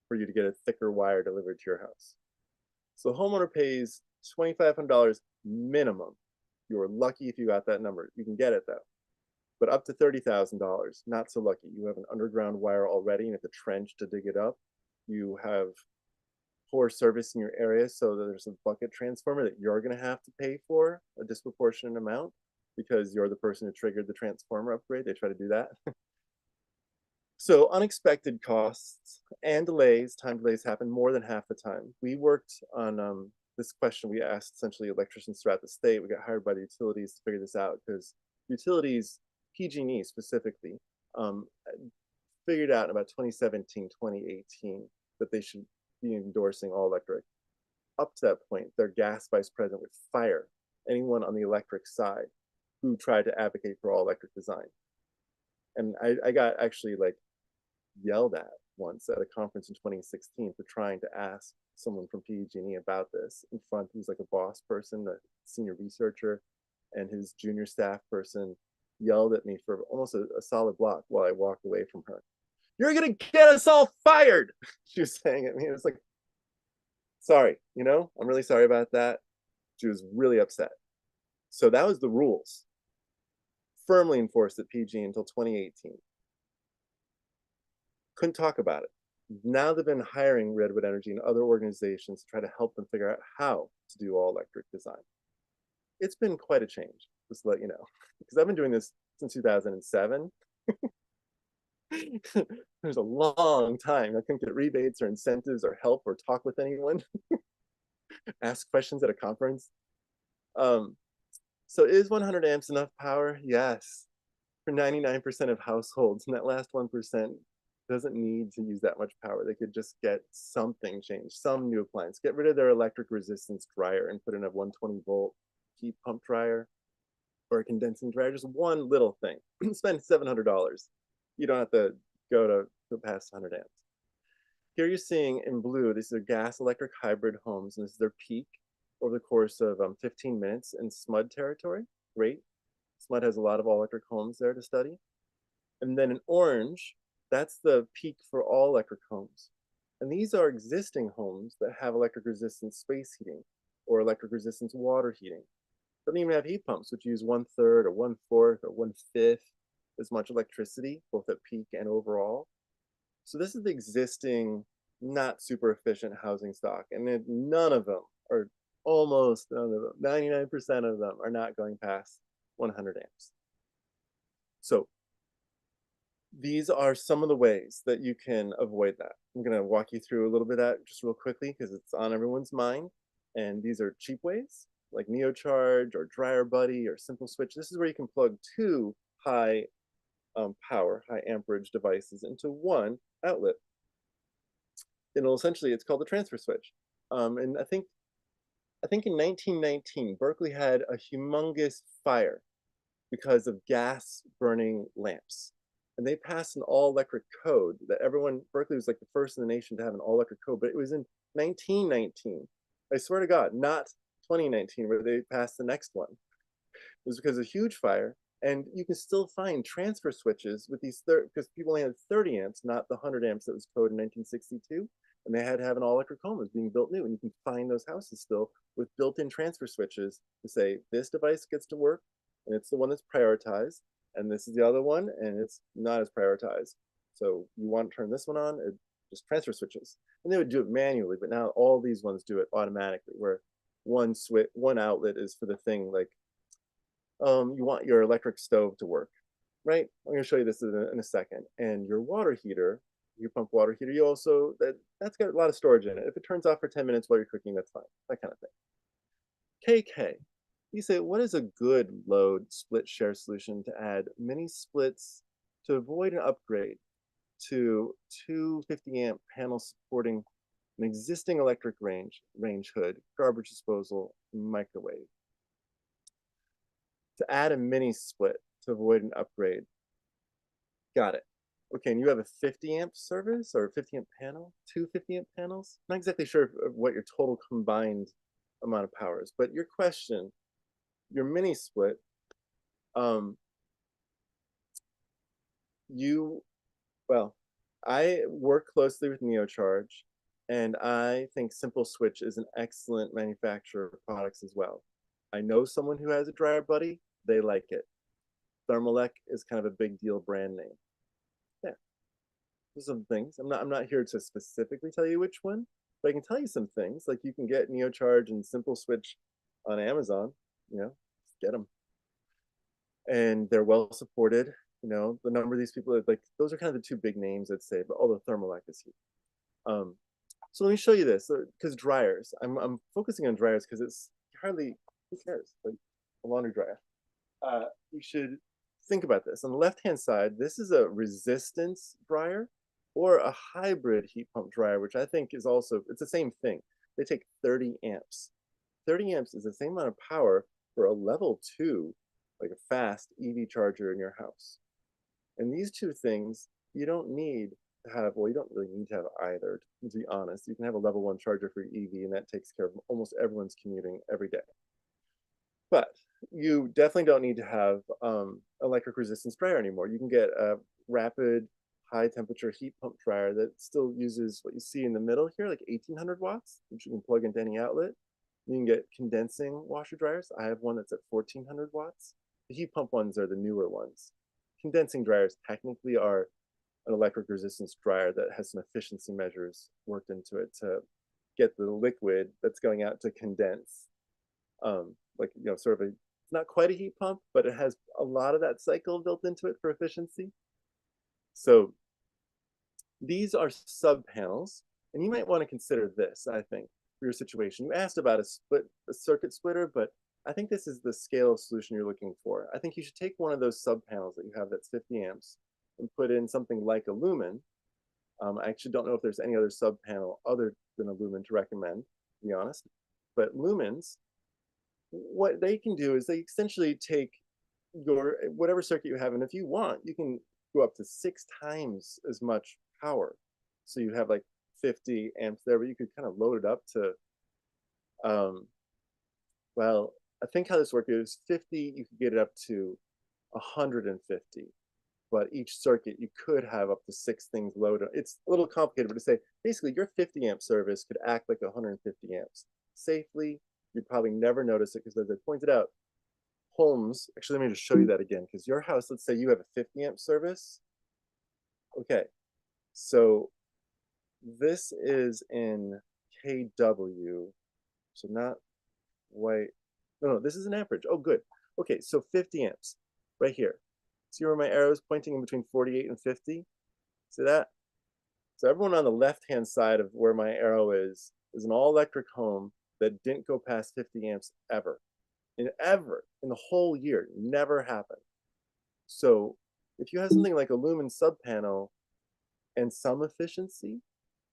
for you to get a thicker wire delivered to your house. So the homeowner pays $2,500 minimum. You're lucky if you got that number. You can get it though. But up to $30,000, not so lucky. You have an underground wire already, and you have to trench to dig it up. You have poor service in your area, so there's a bucket transformer that you're going to have to pay for a disproportionate amount because you're the person who triggered the transformer upgrade. They try to do that. So unexpected costs and delays, time delays happen more than half the time. We worked on this question. We asked essentially electricians throughout the state. We got hired by the utilities to figure this out because utilities, PG&E specifically, figured out in about 2017, 2018 that they should be endorsing all electric. Up to that point, their gas vice president would fire anyone on the electric side who tried to advocate for all electric design. And I got actually like yelled at once at a conference in 2016 for trying to ask someone from PG&E about this in front. He was like a boss person, a senior researcher, and his junior staff person yelled at me for almost a solid block while I walked away from her. "You're gonna get us all fired!" She was saying at me. It was like, sorry, I'm really sorry about that. She was really upset. So that was the rules, firmly enforced at PG until 2018. Couldn't talk about it. Now they've been hiring Redwood Energy and other organizations to try to help them figure out how to do all electric design. It's been quite a change, just to let you know, because I've been doing this since 2007. There's a long time. I couldn't get rebates or incentives or help or talk with anyone, ask questions at a conference. So is 100 amps enough power? Yes, for 99% of households. And that last 1% doesn't need to use that much power. They could just get something changed, some new appliance, get rid of their electric resistance dryer and put in a 120-volt heat pump dryer or a condensing dryer, just one little thing. Spend $700. You don't have to go to past 100 amps. Here you're seeing in blue, these are gas electric hybrid homes, and this is their peak over the course of 15 minutes in SMUD territory. Great. SMUD has a lot of all electric homes there to study. And then in orange, that's the peak for all electric homes. And these are existing homes that have electric resistance space heating or electric resistance water heating. Doesn't even have heat pumps, which use 1/3 or 1/4 or 1/5 as much electricity, both at peak and overall. So this is the existing, not super efficient housing stock. And none of them, or almost none of them, 99% of them are not going past 100 amps. So these are some of the ways that you can avoid that. I'm going to walk you through a little bit of that just real quickly because it's on everyone's mind. And these are cheap ways like NeoCharge or Dryer Buddy or Simple Switch. This is where you can plug two high power, high amperage devices into one outlet. And essentially, it's called the transfer switch. And I think in 1919, Berkeley had a humongous fire because of gas burning lamps. And they passed an all electric code that Berkeley was like the first in the nation to have an all electric code, but it was in 1919. I swear to God, not 2019, where they passed the next one. It was because of a huge fire. And you can still find transfer switches with these, because people only had 30 amps, not the 100 amps that was coded in 1962. And they had to have an all electric home that was being built new. And you can find those houses still with built in transfer switches to say, this device gets to work, and it's the one that's prioritized. And this is the other one, and it's not as prioritized. So you want to turn this one on, it just transfer switches. And they would do it manually, but now all these ones do it automatically, where one outlet is for the thing like, you want your electric stove to work, right? I'm going to show you this in a second. And your water heater, your pump water heater, you also, that's got a lot of storage in it. If it turns off for 10 minutes while you're cooking, that's fine, that kind of thing. KK, you say, what is a good load split share solution to add mini splits to avoid an upgrade to two 50 amp panels supporting an existing electric range hood, garbage disposal, microwave? To add a mini split to avoid an upgrade. Got it. Okay, and you have a 50 amp service or a 50 amp panel? Two 50 amp panels? Not exactly sure what your total combined amount of power is, but your question, your mini split, well, I work closely with NeoCharge, and I think Simple Switch is an excellent manufacturer of products as well. I know someone who has a Dryer Buddy, they like it. Thermalec is kind of a big deal brand name. Yeah, there's some things. I'm not here to specifically tell you which one, but I can tell you some things. Like you can get NeoCharge and Simple Switch on Amazon. Get them, and they're well supported. The number of these people are like, those are kind of the two big names I'd say, but although Thermalec is huge. So let me show you this, because dryers. I'm focusing on dryers because it's hardly, who cares? Like a laundry dryer. You should think about this. On the left-hand side, this is a resistance dryer. or a hybrid heat pump dryer, which I think is also, it's the same thing. They take 30 amps. 30 amps is the same amount of power for a level 2, like a fast EV charger in your house. And these two things, you don't need to have, well, you don't really need to have either, to be honest. You can have a level 1 charger for your EV, and that takes care of almost everyone's commuting every day. But you definitely don't need to have electric resistance dryer anymore. You can get a rapid high temperature heat pump dryer that still uses what you see in the middle here, like 1800 watts, which you can plug into any outlet. You can get condensing washer dryers. I have one that's at 1400 watts. The heat pump ones are the newer ones. Condensing dryers technically are an electric resistance dryer that has some efficiency measures worked into it to get the liquid that's going out to condense. Like, sort of it's not quite a heat pump, but it has a lot of that cycle built into it for efficiency. So these are sub panels, and you might want to consider this, I think, for your situation. You asked about a circuit splitter, but I think this is the scale of solution you're looking for. I think you should take one of those sub panels that you have that's 50 amps and put in something like a lumen. I actually don't know if there's any other sub panel other than a lumen to recommend, to be honest. But lumens, what they can do is they essentially take your whatever circuit you have, and if you want, you can go up to 6 times as much power. So you have like 50 amps there, but you could kind of load it up to, um, well, I think how this works is 50, you could get it up to 150. But each circuit, you could have up to 6 things loaded. It's a little complicated, but to say, basically, your 50 amp service could act like 150 amps safely. You'd probably never notice it because, as I pointed out, homes, actually, let me just show you that again, because your house, let's say you have a 50 amp service. Okay, so this is in kW, so not white. No, this is an amperage. Oh, good. Okay, so 50 amps right here. See where my arrow is pointing in between 48 and 50? See that? So everyone on the left-hand side of where my arrow is an all-electric home that didn't go past 50 amps ever. In the whole year, never happened. So if you have something like a lumen sub panel and some efficiency,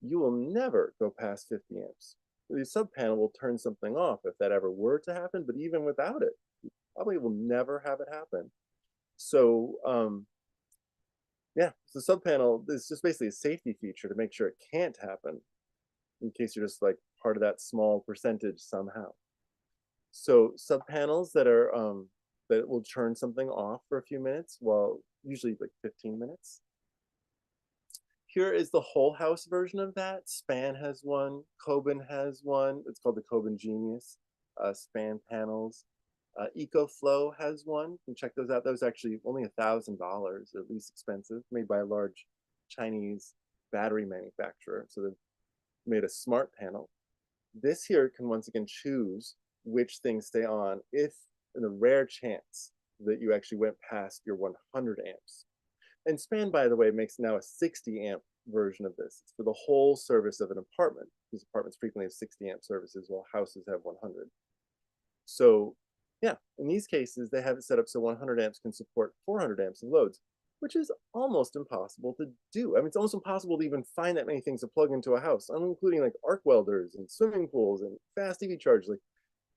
you will never go past 50 amps. The sub panel will turn something off if that ever were to happen, but even without it, you probably will never have it happen. So yeah, so sub panel is just basically a safety feature to make sure it can't happen in case you're just like part of that small percentage somehow. So sub panels that are that will turn something off for a few minutes, well, usually like 15 minutes. Here is the whole house version of that. Span has one, Coben has one. It's called the Coben Genius Span panels. EcoFlow has one. You can check those out. Those actually only $1,000, at least expensive, made by a large Chinese battery manufacturer. So they've made a smart panel. This here can once again choose which things stay on if, in the rare chance that you actually went past your 100 amps. And Span, by the way, makes now a 60 amp version of this. It's for the whole service of an apartment, because apartments frequently have 60 amp services while houses have 100. So yeah, in these cases, they have it set up so 100 amps can support 400 amps of loads, which is almost impossible to do. I mean, it's almost impossible to even find that many things to plug into a house. I'm including like arc welders and swimming pools and fast EV chargers. Like,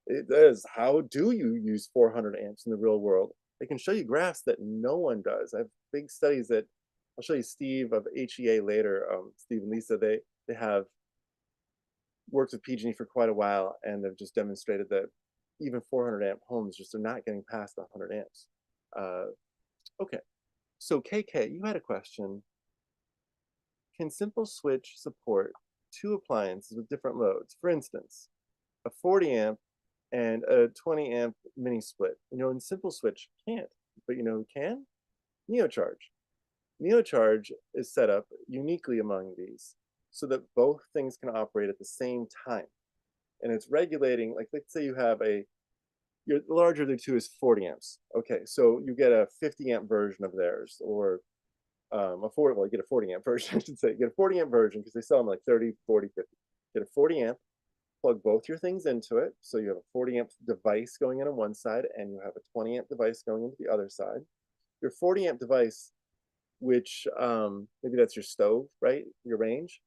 it is, how do you use 400 amps in the real world? They can show you graphs that no one does. I have big studies that I'll show you Steve of HEA later. Steve and Lisa, they have worked with PG&E for quite a while, and they've just demonstrated that even 400 amp homes just are not getting past 100 amps. Okay, so KK, you had a question. Can Simple Switch support 2 appliances with different loads? For instance, a 40 amp and a 20 amp mini split. And Simple Switch can't, but who can? NeoCharge. NeoCharge is set up uniquely among these so that both things can operate at the same time. And it's regulating, like let's say you have the larger of the two is 40 amps. Okay, so you get a 50 amp version of theirs, or you get a 40 amp version, I should say. You get a 40 amp version because they sell them like 30, 40, 50. Get a 40 amp, plug both your things into it. So you have a 40 amp device going in on one side, and you have a 20 amp device going into the other side. Your 40 amp device which maybe that's your stove, right? Your range.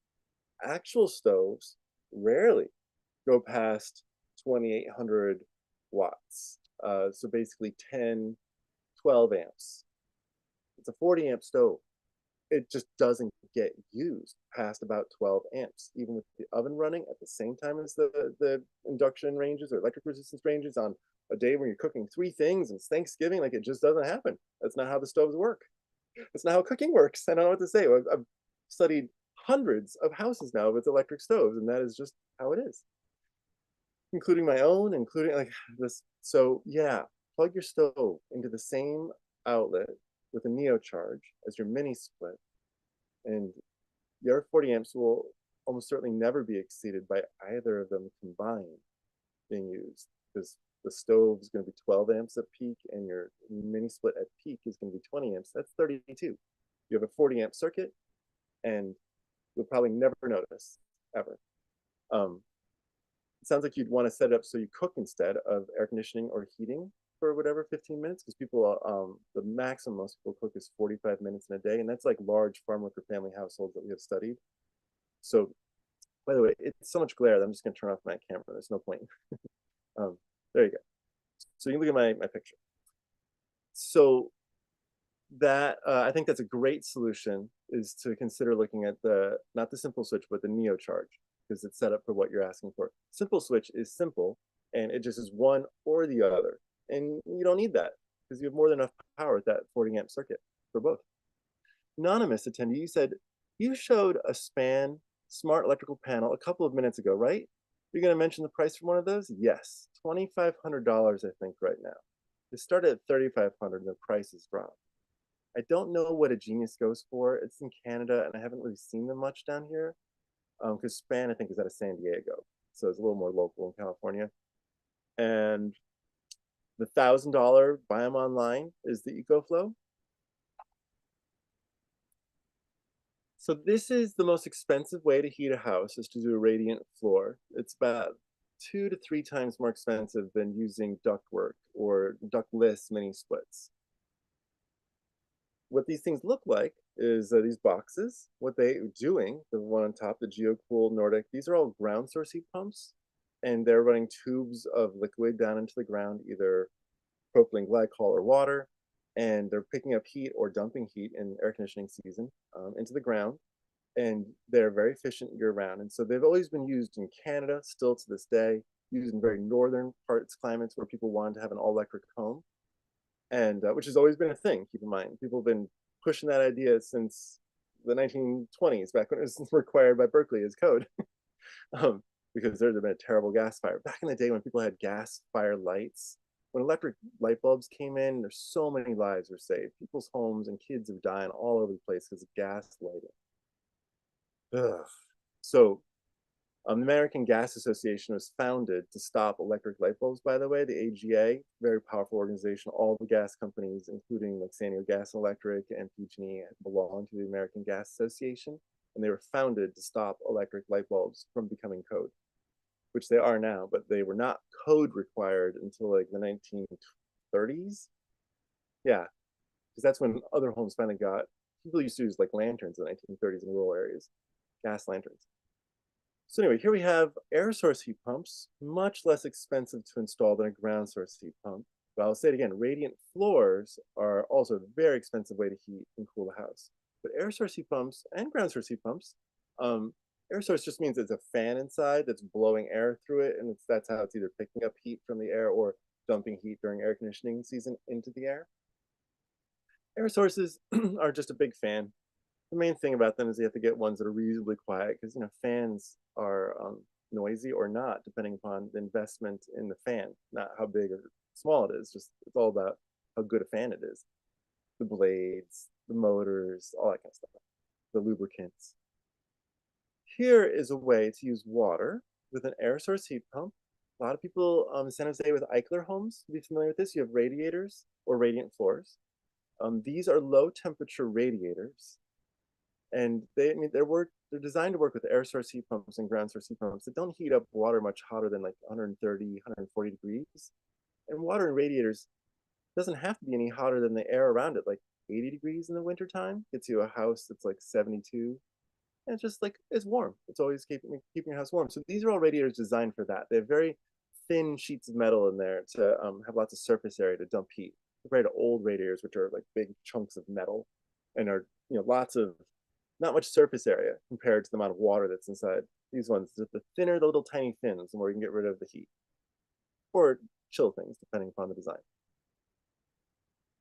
Actual stoves rarely go past 2800 watts. So basically 10, 12 amps. It's a 40 amp stove. It just doesn't get used past about 12 amps, even with the oven running at the same time as the induction ranges or electric resistance ranges on a day when you're cooking three things and it's Thanksgiving. Like, it just doesn't happen. That's not how the stoves work. That's not how cooking works. I don't know what to say. I've studied hundreds of houses now with electric stoves, and that is just how it is, including my own, including like this. So yeah, plug your stove into the same outlet with a neocharge as your mini split, and your 40 amps will almost certainly never be exceeded by either of them combined being used, because the stove is going to be 12 amps at peak and your mini split at peak is going to be 20 amps. That's 32. You have a 40 amp circuit and you'll probably never notice ever. It sounds like you'd want to set it up so you cook instead of air conditioning or heating for whatever 15 minutes, because people, the maximum most people cook is 45 minutes in a day, and that's like large farm worker family households that we have studied. So, by the way, it's so much glare that I'm just going to turn off my camera. There's no point. There you go. So you can look at my picture. So that I think that's a great solution, is to consider looking at the, not the simple switch, but the neo charge, because it's set up for what you're asking for. Simple switch is simple and it just is one or the other. And you don't need that because you have more than enough power with that 40 amp circuit for both. Anonymous attendee, you said you showed a SPAN smart electrical panel a couple of minutes ago, right? You're going to mention the price for one of those? Yes, $2,500, I think, right now. They started at $3,500 and the price has dropped. I don't know what a Genius goes for. It's in Canada, and I haven't really seen them much down here, because SPAN, I think, is out of San Diego, so it's a little more local in California. And the $1,000 buy them online is the EcoFlow. So this is the most expensive way to heat a house, is to do a radiant floor. It's about 2 to 3 times more expensive than using ductwork or ductless mini splits. What these things look like is these boxes. What they're doing, the one on top, the GeoCool Nordic, these are all ground source heat pumps, and they're running tubes of liquid down into the ground, either propylene glycol or water, and they're picking up heat or dumping heat in air conditioning season into the ground, and they're very efficient year round. And so they've always been used in Canada, still to this day, used in very northern parts climates where people wanted to have an all electric home, and which has always been a thing. Keep in mind, people have been pushing that idea since the 1920s, back when it was required by Berkeley as code, because there had been a terrible gas fire back in the day when people had gas fire lights. When electric light bulbs came in, there's so many lives were saved. People's homes and kids are dying all over the place because of gas lighting. Ugh. So the American Gas Association was founded to stop electric light bulbs, by the way. The AGA, very powerful organization. All the gas companies, including like San Diego Gas and Electric and PG&E, belong to the American Gas Association. And they were founded to stop electric light bulbs from becoming code, which they are now, but they were not code required until like the 1930s. Yeah, because that's when other homes finally got, people used to use like lanterns in the 1930s in rural areas, gas lanterns. So anyway, here we have air source heat pumps, much less expensive to install than a ground source heat pump. But I'll say it again, radiant floors are also a very expensive way to heat and cool the house. But air source heat pumps and ground source heat pumps, air source just means it's a fan inside that's blowing air through it, and that's how it's either picking up heat from the air or dumping heat during air conditioning season into the air. Air sources are just a big fan. The main thing about them is you have to get ones that are reasonably quiet, because fans are noisy or not, depending upon the investment in the fan, not how big or small it is. Just it's all about how good a fan it is. The blades, the motors, all that kind of stuff. The lubricants. Here is a way to use water with an air source heat pump. A lot of people in San Jose with Eichler homes will be familiar with this. You have radiators or radiant floors. These are low temperature radiators, and they're designed to work with air source heat pumps and ground source heat pumps that don't heat up water much hotter than like 130, 140 degrees. And water in radiators doesn't have to be any hotter than the air around it. Like 80 degrees in the wintertime, gets you a house that's like 72. And it's just like it's warm. It's always keeping your house warm. So these are all radiators designed for that. They have very thin sheets of metal in there to have lots of surface area to dump heat compared to old radiators, which are like big chunks of metal and are lots of not much surface area compared to the amount of water that's inside. These ones, the thinner, the little tiny fins, the more you can get rid of the heat or chill things depending upon the design.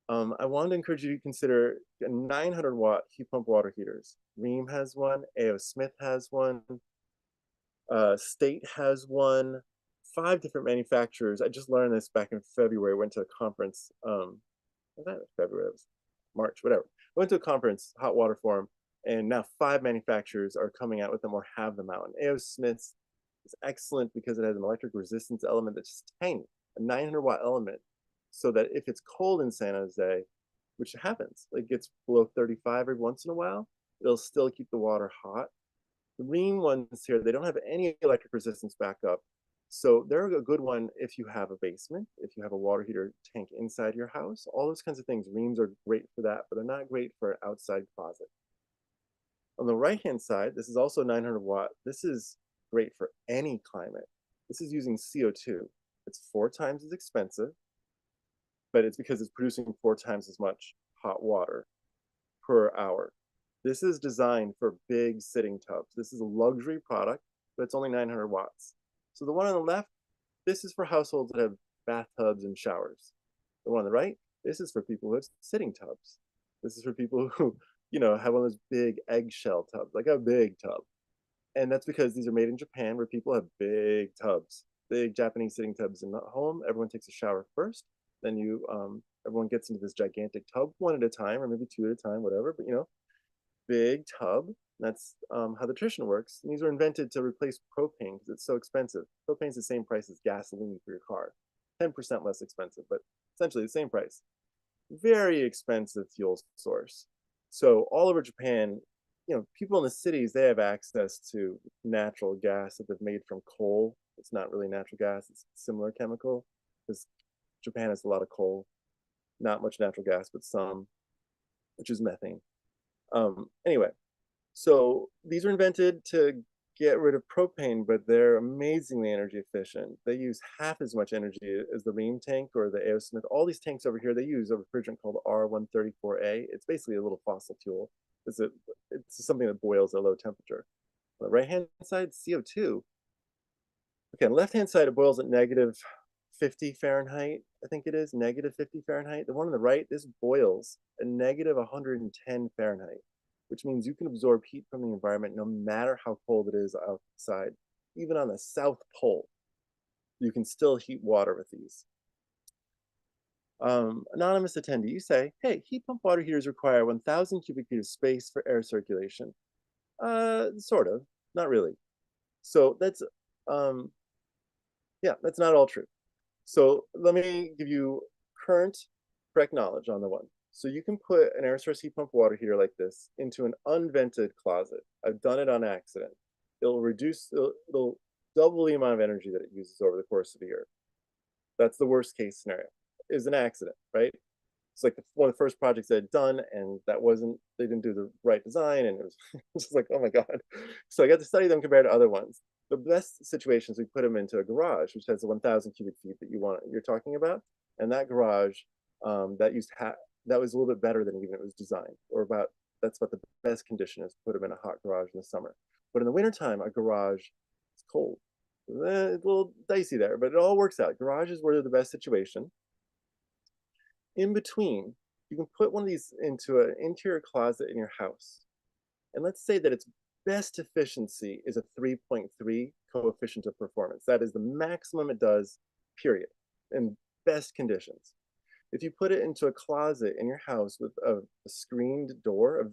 I wanted to encourage you to consider 900-watt heat pump water heaters. Rheem has one, A.O. Smith has one, State has one, 5 different manufacturers. I just learned this back in February. I went to a conference. Was that February? It was March, whatever. I went to a conference, Hot Water Forum, and now 5 manufacturers are coming out with them or have them out. And A.O. Smith's is excellent because it has an electric resistance element that's just tiny, a 900-watt element, so that if it's cold in San Jose, which happens, like it gets below 35 every once in a while, it'll still keep the water hot. The Rheem ones here, they don't have any electric resistance backup. So they're a good one if you have a basement, if you have a water heater tank inside your house, all those kinds of things. Rheems are great for that, but they're not great for an outside closet. On the right-hand side, this is also 900 watt. This is great for any climate. This is using CO2. It's 4 times as expensive, but it's because it's producing 4 times as much hot water per hour. This is designed for big sitting tubs. This is a luxury product, but it's only 900 watts. So the one on the left, this is for households that have bathtubs and showers. The one on the right, this is for people who have sitting tubs. This is for people who, have one of those big eggshell tubs, like a big tub. And that's because these are made in Japan where people have big tubs, big Japanese sitting tubs in the home. Everyone takes a shower first. Then everyone gets into this gigantic tub one at a time, or maybe 2 at a time, whatever. But big tub. That's how the tradition works. And these were invented to replace propane because it's so expensive. Propane's the same price as gasoline for your car, 10% less expensive, but essentially the same price. Very expensive fuel source. So all over Japan, people in the cities, they have access to natural gas that they've made from coal. It's not really natural gas, it's a similar chemical because Japan has a lot of coal, not much natural gas, but some, which is methane. Anyway, so these were invented to get rid of propane, but they're amazingly energy efficient. They use half as much energy as the Rheem tank or the A.O. Smith. All these tanks over here, they use a refrigerant called R134A. It's basically a little fossil fuel. It's something that boils at low temperature. On the right-hand side, CO2. Okay, on the left-hand side, it boils at negative 50 Fahrenheit, I think it is, negative 50 Fahrenheit. The one on the right, this boils at negative 110 Fahrenheit, which means you can absorb heat from the environment no matter how cold it is outside. Even on the South Pole, you can still heat water with these. Anonymous attendee, you say, hey, heat pump water heaters require 1,000 cubic feet of space for air circulation. Sort of, not really. So that's not all true. So let me give you current correct knowledge on the one. So you can put an air source heat pump water heater like this into an unvented closet. I've done it on accident. It'll double the amount of energy that it uses over the course of a year. That's the worst case scenario, is an accident, right? It's like one of the first projects I had done, and they didn't do the right design, and it was just like, oh my God. So I got to study them compared to other ones. The best situations, we put them into a garage, which has the 1,000 cubic feet that you're talking about. And that garage, that was a little bit better than even it was designed, that's about the best condition is to put them in a hot garage in the summer. But in the wintertime, a garage is cold. It's a little dicey there, but it all works out. Garages were the best situation. In between, you can put one of these into an interior closet in your house. And let's say that its best efficiency is a 3.3 coefficient of performance. That is the maximum it does, period, in best conditions. If you put it into a closet in your house with a screened door,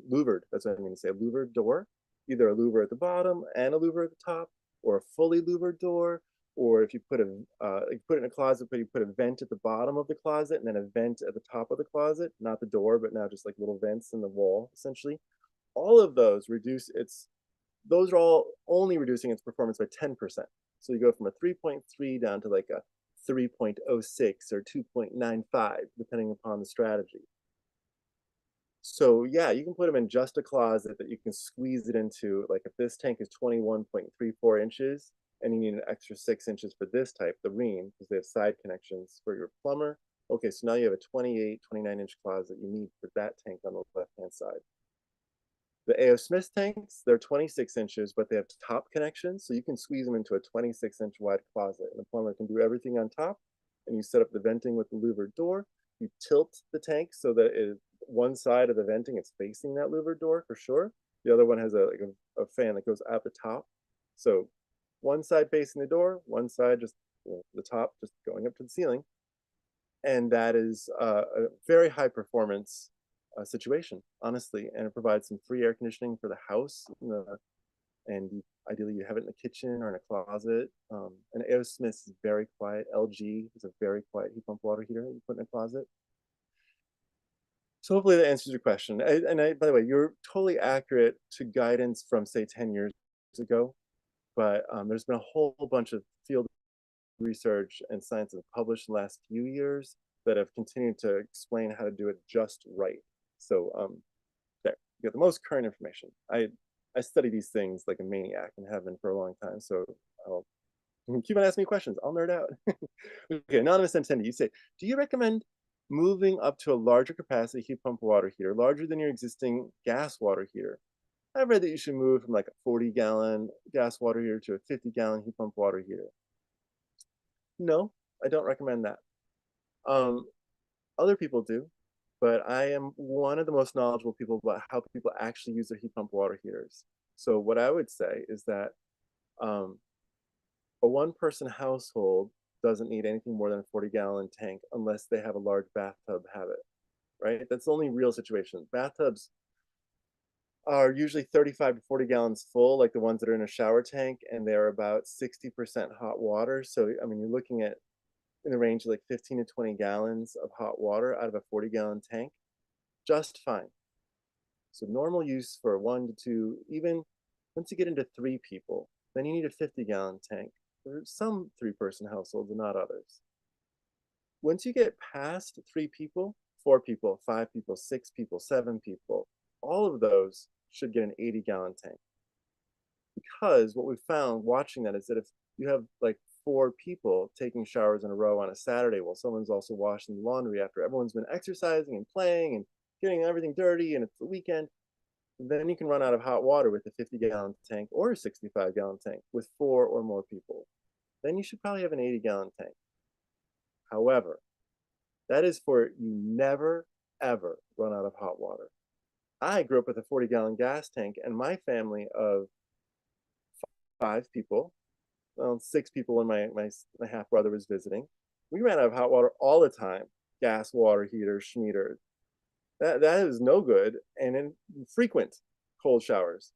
louvered, that's what I mean to say, a louvered door, either a louver at the bottom and a louver at the top, or a fully louvered door, or if you put it in a closet, but you put a vent at the bottom of the closet and then a vent at the top of the closet, not the door, but now just like little vents in the wall, essentially. All of those those are all only reducing its performance by 10%. So you go from a 3.3 down to like a 3.06 or 2.95, depending upon the strategy. So yeah, you can put them in just a closet that you can squeeze it into. Like if this tank is 21.34 inches and you need an extra 6 inches for this type, the ream, because they have side connections for your plumber. Okay, so now you have a 28, 29-inch closet you need for that tank on the left-hand side. The A.O. Smith tanks, they're 26 inches, but they have top connections, so you can squeeze them into a 26-inch wide closet, and the plumber can do everything on top, and you set up the venting with the louvered door. You tilt the tank so that one side of the venting is facing that louvered door for sure. The other one has a fan that goes at the top. So one side facing the door, one side just the top just going up to the ceiling. And that is a very high performance situation, honestly, and it provides some free air conditioning for the house, and ideally you have it in the kitchen or in a closet. And A.O. Smith's is very quiet. LG is a very quiet heat pump water heater you put in a closet. So hopefully that answers your question. By the way, you're totally accurate to guidance from say 10 years ago, but there's been a whole bunch of field research and science that have published in the last few years that have continued to explain how to do it just right. So there, you got the most current information. I study these things like a maniac and have been for a long time. So I'll keep on asking me questions. I'll nerd out. Okay, anonymous attendee, you say, do you recommend moving up to a larger capacity heat pump water heater, larger than your existing gas water heater? I've read that you should move from like a 40-gallon gas water heater to a 50-gallon heat pump water heater. No, I don't recommend that. Um, Other people do, but I am one of the most knowledgeable people about how people actually use their heat pump water heaters. So what I would say is that um, a one-person household doesn't need anything more than a 40-gallon tank unless they have a large bathtub habit, right? That's the only real situation. Bathtubs are usually 35 to 40 gallons full, like the ones that are in a shower tank, and they're about 60% hot water. So, I mean, you're looking at in the range of like 15 to 20 gallons of hot water out of a 40-gallon tank, just fine. So normal use for 1 to 2, even once you get into 3 people, then you need a 50-gallon tank for some 3-person households and not others. Once you get past 3 people, 4 people, 5 people, 6 people, 7 people, all of those should get an 80-gallon tank. Because what we've found watching that is that if you have like 4 people taking showers in a row on a Saturday while someone's also washing the laundry after everyone's been exercising and playing and getting everything dirty and it's the weekend, then you can run out of hot water with a 50-gallon tank or a 65-gallon tank with 4 or more people. Then you should probably have an 80-gallon tank. However, that is for you never, ever run out of hot water. I grew up with a 40-gallon gas tank, and my family of 5 people, well, 6 people when my half brother was visiting, we ran out of hot water all the time. Gas, water heater, schneeder. That is no good, and in frequent cold showers.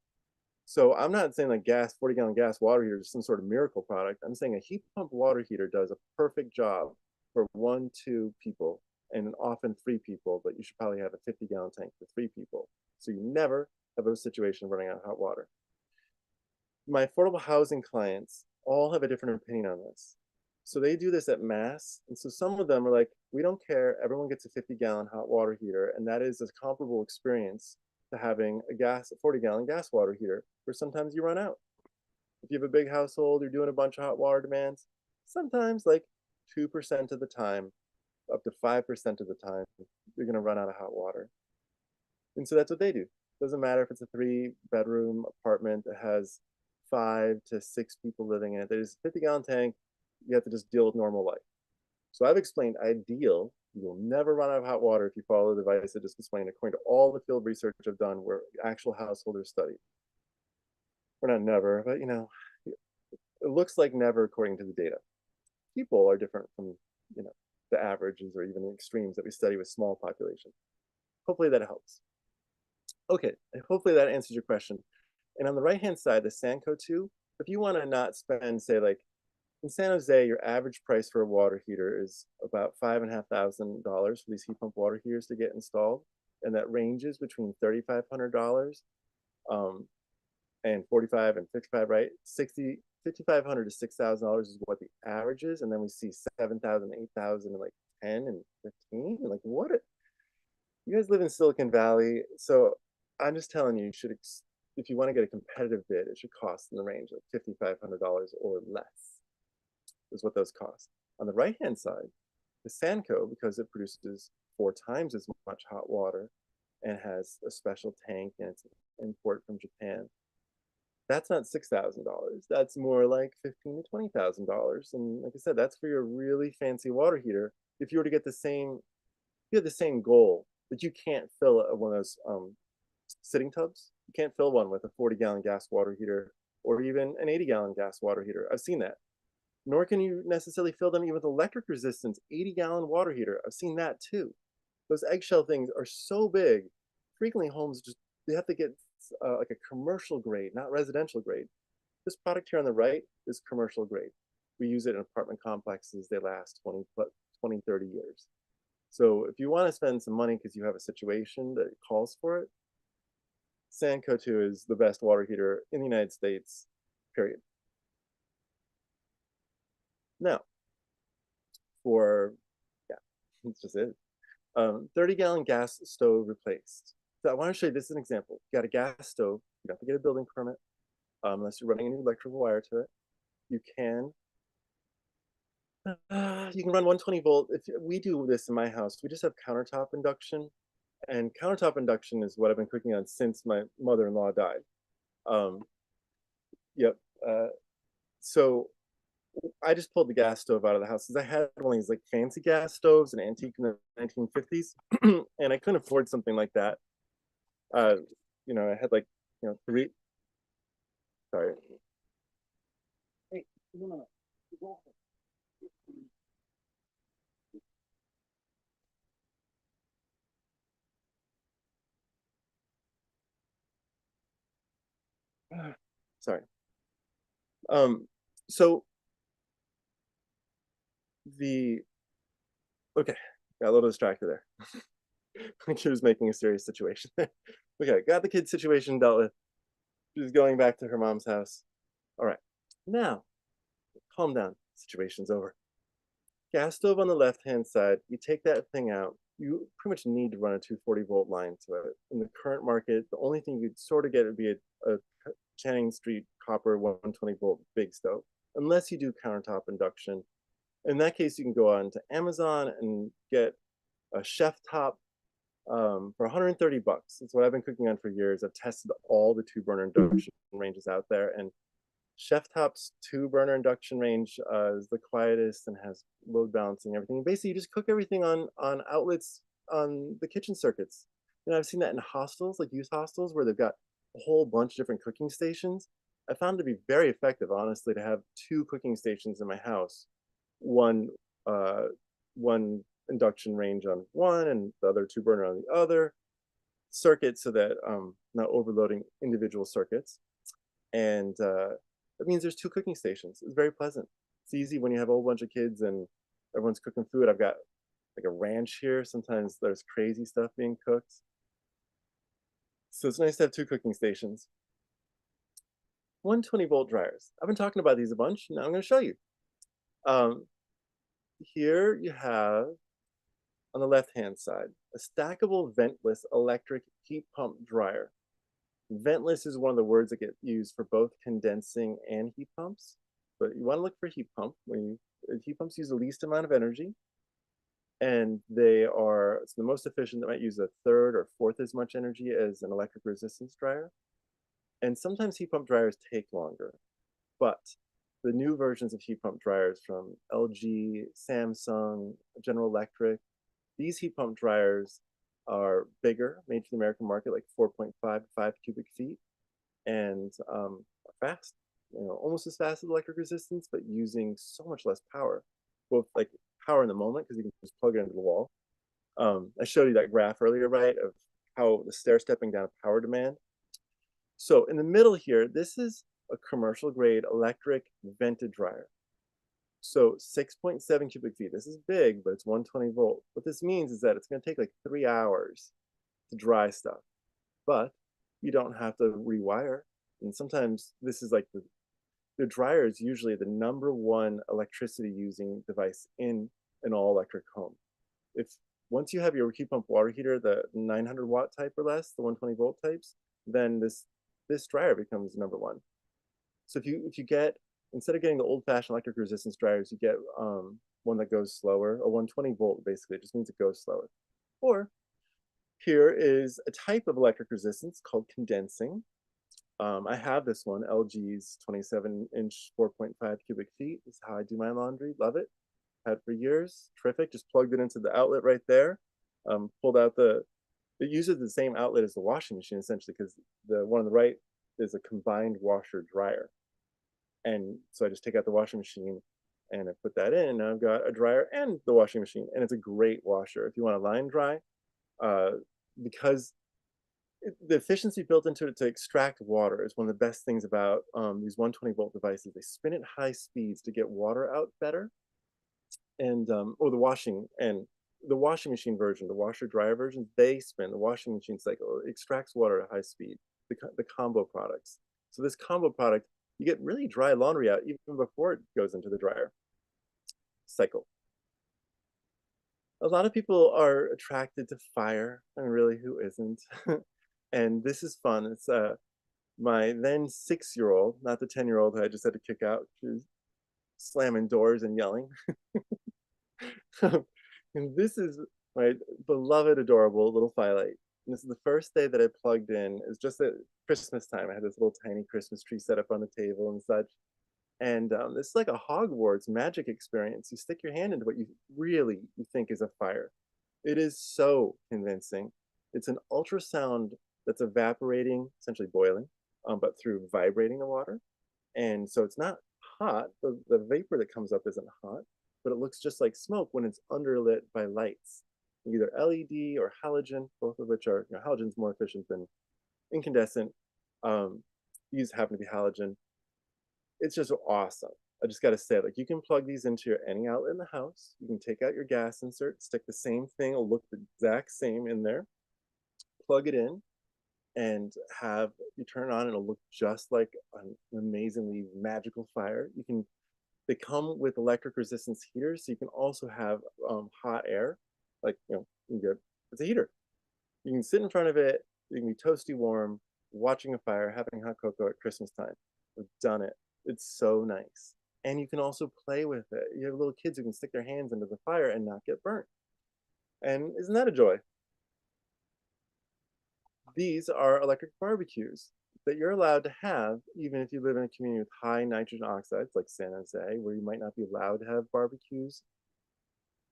So I'm not saying like 40-gallon gas water heater is some sort of miracle product. I'm saying a heat pump water heater does a perfect job for 1, 2 people, and often 3 people, but you should probably have a 50-gallon tank for 3 people. So you never have a situation of running out of hot water. My affordable housing clients all have a different opinion on this. So they do this at mass. And so some of them are like, we don't care. Everyone gets a 50-gallon hot water heater. And that is a comparable experience to having a 40-gallon gas water heater, where sometimes you run out. If you have a big household, you're doing a bunch of hot water demands, sometimes like 2% of the time, up to 5% of the time, you're going to run out of hot water. And so that's what they do. Doesn't matter if it's a 3-bedroom apartment that has 5 to 6 people living in it. There's a 50-gallon tank. You have to just deal with normal life. So I've explained ideal. You will never run out of hot water if you follow the advice I just explained, according to all the field research I've done where actual householders studied. We're not never, but it looks like never according to the data. People are different from, the averages or even the extremes that we study with small populations. Hopefully that helps. Okay, hopefully that answers your question. And on the right-hand side, the Sanco 2, if you want to not spend, say, like in San Jose, your average price for a water heater is about $5,500 for these heat pump water heaters to get installed. And that ranges between $3,500 and $45 and $55, right? $5,500 to $6,000 is what the average is. And then we see $7,000, $8,000, and like 10 and 15. And like, what? You guys live in Silicon Valley, so I'm just telling you, if you want to get a competitive bid, it should cost in the range of $5,500 or less, is what those cost. On the right-hand side, the Sanco, because it produces 4 times as much hot water and has a special tank and it's import from Japan, that's not $6,000. That's more like $15,000 to $20,000. And like I said, that's for your really fancy water heater. If you were to get you have the same goal, but you can't fill one of those sitting tubs. You can't fill one with a 40-gallon gas water heater or even an 80-gallon gas water heater. I've seen that. Nor can you necessarily fill them even with electric resistance 80-gallon water heater. I've seen that too. Those eggshell things are so big. Frequently, homes they have to get like a commercial grade, not residential grade. This product here on the right is commercial grade. We use it in apartment complexes. They last 20, 30 years. So if you want to spend some money because you have a situation that calls for it, Sanco 2 is the best water heater in the United States, period. Now, yeah, that's just it. 30-gallon gas stove replaced. So I want to show you, this is an example. You got a gas stove, you have to get a building permit, unless you're running any electrical wire to it. You can run 120-volt. If we do this in my house, we just have countertop induction, and countertop induction is what I've been cooking on since my mother-in-law died. Yep. So I just pulled the gas stove out of the house because I had one of these like fancy gas stoves, an antique in the 1950s, and I couldn't afford something like that. I had like, three. Sorry. Hey, no. Sorry. So okay, got a little distracted there. She was making a serious situation. Okay, got the kid situation dealt with. She's going back to her mom's house. All right, now, calm down. Situation's over. Gas stove on the left-hand side, you take that thing out, you pretty much need to run a 240-volt line to it. In the current market, the only thing you'd sort of get would be a Channing Street copper 120-volt big stove, unless you do countertop induction. In that case, you can go on to Amazon and get a chef top for 130 bucks. It's what I've been cooking on for years. I've tested all the 2-burner induction ranges out there, and Chef Top's 2-burner induction range is the quietest and has load balancing and everything. Basically, you just cook everything on outlets on the kitchen circuits. I've seen that in hostels, like youth hostels, where they've got a whole bunch of different cooking stations. I found it to be very effective, honestly, to have 2 cooking stations in my house. One induction range on one and the other 2-burner on the other circuit, so that not overloading individual circuits. And that means there's 2 cooking stations. It's very pleasant. It's easy when you have a whole bunch of kids and everyone's cooking food. I've got like a ranch here. Sometimes there's crazy stuff being cooked. So it's nice to have 2 cooking stations. 120-volt dryers. I've been talking about these a bunch. Now I'm going to show you. Here you have, on the left-hand side, a stackable ventless electric heat pump dryer. Ventless is one of the words that get used for both condensing and heat pumps, but you want to look for heat pump. Heat pumps use the least amount of energy, and it's the most efficient. That might use 1/3 or 1/4 as much energy as an electric resistance dryer. And sometimes heat pump dryers take longer, but the new versions of heat pump dryers from LG, Samsung, General Electric, these heat pump dryers are bigger, made for the American market, like 4.5 to 5 cubic feet, and are fast, almost as fast as electric resistance, but using so much less power, both like power in the moment, because you can just plug it into the wall. I showed you that graph earlier, right, of how the stair stepping down power demand. So in the middle here, this is a commercial grade electric vented dryer. So 6.7 cubic feet. This is big, but it's 120 volt. What this means is that it's going to take like 3 hours to dry stuff, but you don't have to rewire. And sometimes this is like the dryer is usually the #1 electricity using device in an all electric home. If once you have your heat pump water heater, the 900-watt type or less, the 120-volt types, then this dryer becomes number one. So if you get, instead of getting the old-fashioned electric resistance dryers, you get one that goes slower, a 120-volt basically. It just means it goes slower. Or here is a type of electric resistance called condensing. I have this one, LG's 27-inch, 4.5 cubic feet. This is how I do my laundry. Love it. Had for years. Terrific. Just plugged it into the outlet right there. Pulled out it uses the same outlet as the washing machine essentially, because the one on the right is a combined washer dryer. And so I just take out the washing machine and I put that in. Now I've got a dryer and the washing machine, and it's a great washer. If you want to line dry, uh, because the efficiency built into it to extract water is one of the best things about these 120-volt devices. They spin at high speeds to get water out better, and or the washing machine version, the washer dryer version, they spin the washing machine cycle. It extracts water at high speed. The combo products. So this combo product, you get really dry laundry out even before it goes into the dryer cycle. A lot of people are attracted to fire. I mean, really, who isn't? And this is fun. It's my then 6-year-old, not the 10-year-old who I just had to kick out. She was slamming doors and yelling. And this is my beloved, adorable little firelight. And this is the first day that I plugged in. It was just at Christmas time. I had this little tiny Christmas tree set up on the table and such. And this is like a Hogwarts magic experience. You stick your hand into what you think is a fire. It is so convincing. It's an ultrasound that's evaporating, essentially boiling, but through vibrating the water. And so it's not hot. The vapor that comes up isn't hot, but it looks just like smoke when it's underlit by lights, either LED or halogen, both of which are, halogen's more efficient than incandescent. These happen to be halogen. It's just awesome. I just got to say, like, you can plug these into any outlet in the house. You can take out your gas insert, stick the same thing, it'll look the exact same in there, plug it in, and have you turn it on, and it'll look just like an amazingly magical fire. They come with electric resistance heaters, so you can also have hot air, like, it's a heater. You can sit in front of it, you can be toasty warm, watching a fire, having hot cocoa at Christmas time. We've done it. It's so nice. And you can also play with it. You have little kids who can stick their hands into the fire and not get burnt. And isn't that a joy? These are electric barbecues that you're allowed to have even if you live in a community with high nitrogen oxides like San Jose, where you might not be allowed to have barbecues.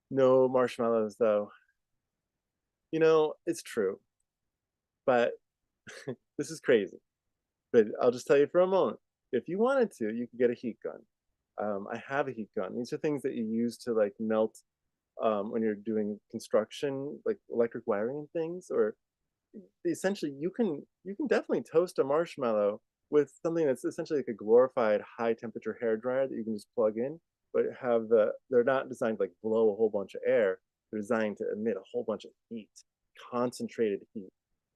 No marshmallows, though. It's true, but this is crazy. But I'll just tell you for a moment, if you wanted to, you could get a heat gun. I have a heat gun. These are things that you use to like melt when you're doing construction, like electric wiring and things, or essentially you can definitely toast a marshmallow with something that's essentially like a glorified high temperature hair dryer that you can just plug in, but they're not designed to like blow a whole bunch of air. They're designed to emit a whole bunch of heat, concentrated heat.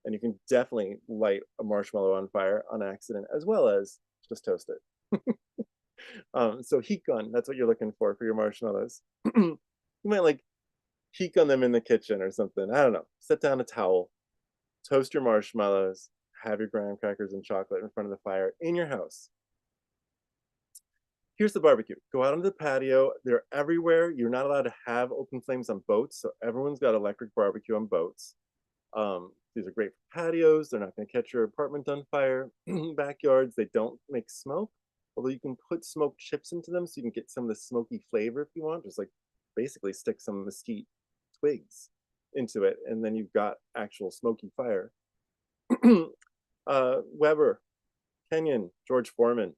And you can definitely light a marshmallow on fire on accident as well as just toast it. So heat gun, that's what you're looking for your marshmallows. You might like heat gun them in the kitchen or something. I don't know. Set down a towel, toast your marshmallows, have your graham crackers and chocolate in front of the fire in your house. Here's the barbecue. Go out onto the patio. They're everywhere. You're not allowed to have open flames on boats, so everyone's got electric barbecue on boats. These are great for patios. They're not going to catch your apartment on fire. Backyards, they don't make smoke, although you can put smoked chips into them so you can get some of the smoky flavor if you want. Just like basically stick some mesquite twigs into it, and then you've got actual smoky fire. Weber, Kenyon, George Foreman,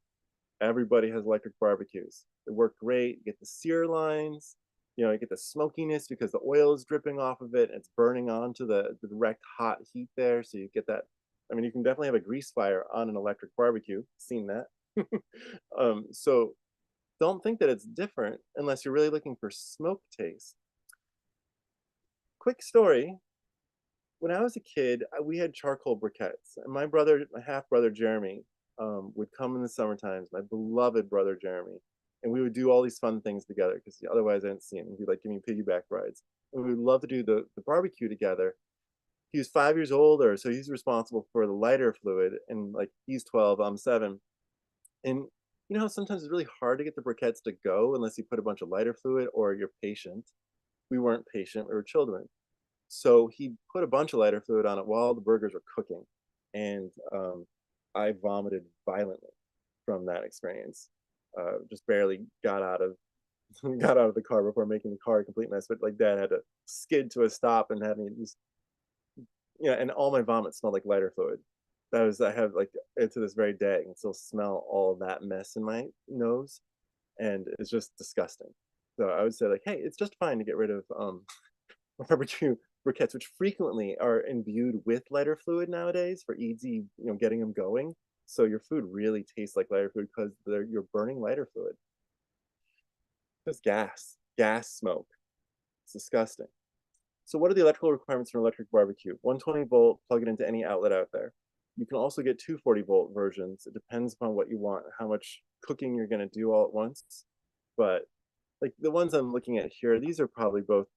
everybody has electric barbecues. They work great. You get the sear lines, you get the smokiness because the oil is dripping off of it and it's burning onto the direct hot heat there. So you get that. I mean, you can definitely have a grease fire on an electric barbecue. Seen that. So don't think that it's different unless you're really looking for smoke taste. Quick story. When I was a kid, we had charcoal briquettes, and my half brother Jeremy, would come in the summer times. My beloved brother Jeremy, and we would do all these fun things together because otherwise I didn't see him. He'd be like, give me piggyback rides. And we would love to do the barbecue together. He was 5 years older, so he's responsible for the lighter fluid, and like he's 12, I'm 7. And you know how sometimes it's really hard to get the briquettes to go unless you put a bunch of lighter fluid or you're patient. We weren't patient, we were children. So he put a bunch of lighter fluid on it while the burgers were cooking, and I vomited violently from that experience. Just barely got out of got out of the car before making the car a complete mess. But like Dad had to skid to a stop and have me just and all my vomit smelled like lighter fluid. That was I have like it to this very day. I can still smell all of that mess in my nose, and it's just disgusting. So I would say like, hey, it's just fine to get rid of barbecue briquettes, which frequently are imbued with lighter fluid nowadays for easy, getting them going. So your food really tastes like lighter fluid because you're burning lighter fluid. Just gas smoke. It's disgusting. So what are the electrical requirements for an electric barbecue? 120-volt, plug it into any outlet out there. You can also get 240-volt versions. It depends upon what you want, how much cooking you're going to do all at once. But like the ones I'm looking at here, these are probably both.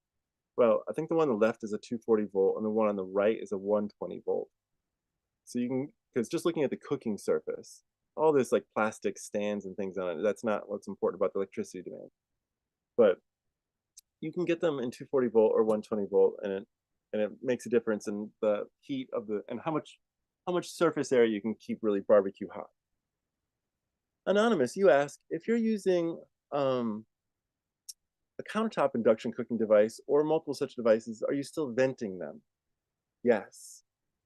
Well, I think the one on the left is a 240-volt and the one on the right is a 120-volt. So you can, because just looking at the cooking surface, all this like plastic stands and things on it, that's not what's important about the electricity demand. But you can get them in 240-volt or 120-volt, and it makes a difference in the heat of the and how much surface area you can keep really barbecue hot. Anonymous, you ask if you're using a countertop induction cooking device or multiple such devices, are you still venting them? Yes.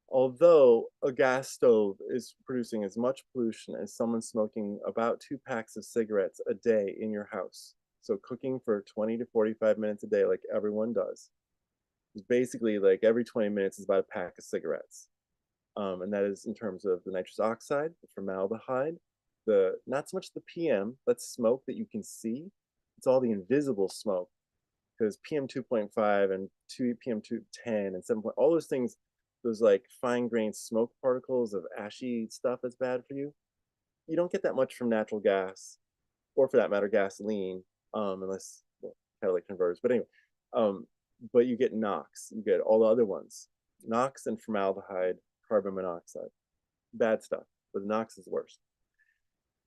Although a gas stove is producing as much pollution as someone smoking about 2 packs of cigarettes a day in your house. So cooking for 20 to 45 minutes a day, like everyone does, is basically like every 20 minutes is about a pack of cigarettes. And that is in terms of the nitrous oxide, the formaldehyde, the not so much the PM, that's smoke that you can see. It's all the invisible smoke because PM 2.5 and 2 PM 210 and 7. All those things, those like fine grained smoke particles of ashy stuff that's bad for you. You don't get that much from natural gas, or for that matter, gasoline, unless catalytic converters. But anyway, um, but you get NOx, you get all the other ones, NOx and formaldehyde, carbon monoxide, bad stuff. But NOx is worse.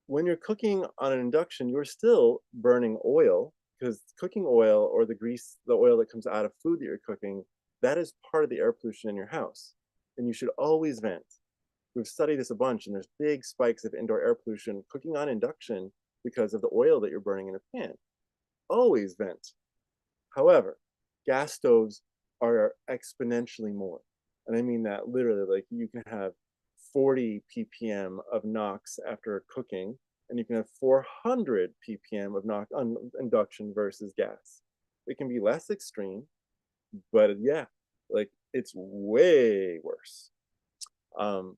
When you're cooking on an induction, you're still burning oil because cooking oil or the grease, the oil that comes out of food that you're cooking, that is part of the air pollution in your house. And you should always vent. We've studied this a bunch, and there's big spikes of indoor air pollution cooking on induction because of the oil that you're burning in a pan. Always vent. However, gas stoves are exponentially more. And I mean that literally, like you can have 40 ppm of NOx after cooking, and you can have 400 ppm of NOx on induction versus gas. It can be less extreme, but yeah, like it's way worse. Um,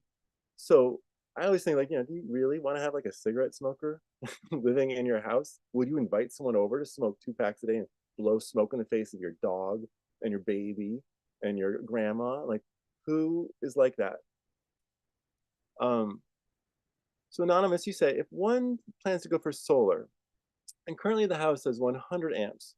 so I always think like, do you really want to have like a cigarette smoker living in your house? Would you invite someone over to smoke 2 packs a day and blow smoke in the face of your dog and your baby and your grandma? Like, who is like that? Um, so anonymous, you say if one plans to go for solar, and currently the house has 100 amps,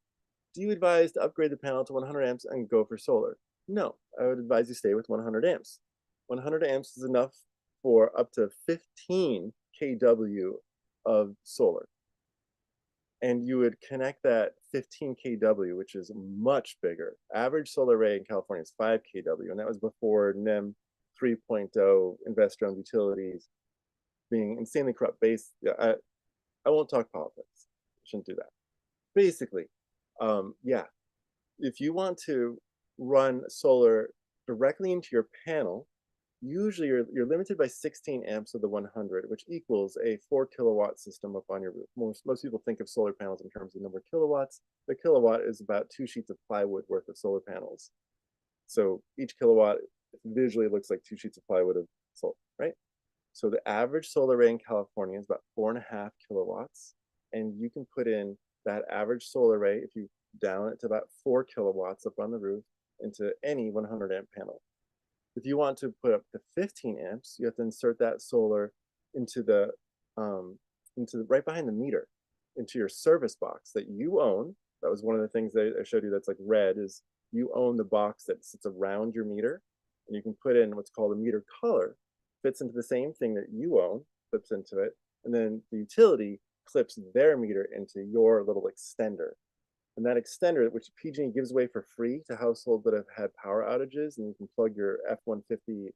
do you advise to upgrade the panel to 100 amps and go for solar? No, I would advise you stay with 100 amps. 100 amps is enough for up to 15 kW of solar. And you would connect that 15 kW, which is much bigger. Average solar array in California is 5 kW, and that was before NEM 3.0, investor-owned utilities being insanely corrupt. I won't talk politics. I shouldn't do that. Basically, yeah, if you want to run solar directly into your panel, usually you're limited by 16 amps of the 100, which equals a 4 kilowatt system up on your roof. Most people think of solar panels in terms of number of kilowatts. The kilowatt is about 2 sheets of plywood worth of solar panels. So each kilowatt visually looks like 2 sheets of plywood of solar, right? So the average solar array in California is about 4.5 kilowatts. And you can put in that average solar array, if you down it to about 4 kilowatts up on the roof, into any 100 amp panel. If you want to put up to 15 amps, you have to insert that solar into the right behind the meter. into your service box that you own. That was one of the things that I showed you that's like red is you own the box that sits around your meter, and you can put in what's called a meter collar, fits into the same thing that you own, clips into it, and then the utility clips their meter into your little extender. And that extender, which PG&E gives away for free to households that have had power outages, and you can plug your F-150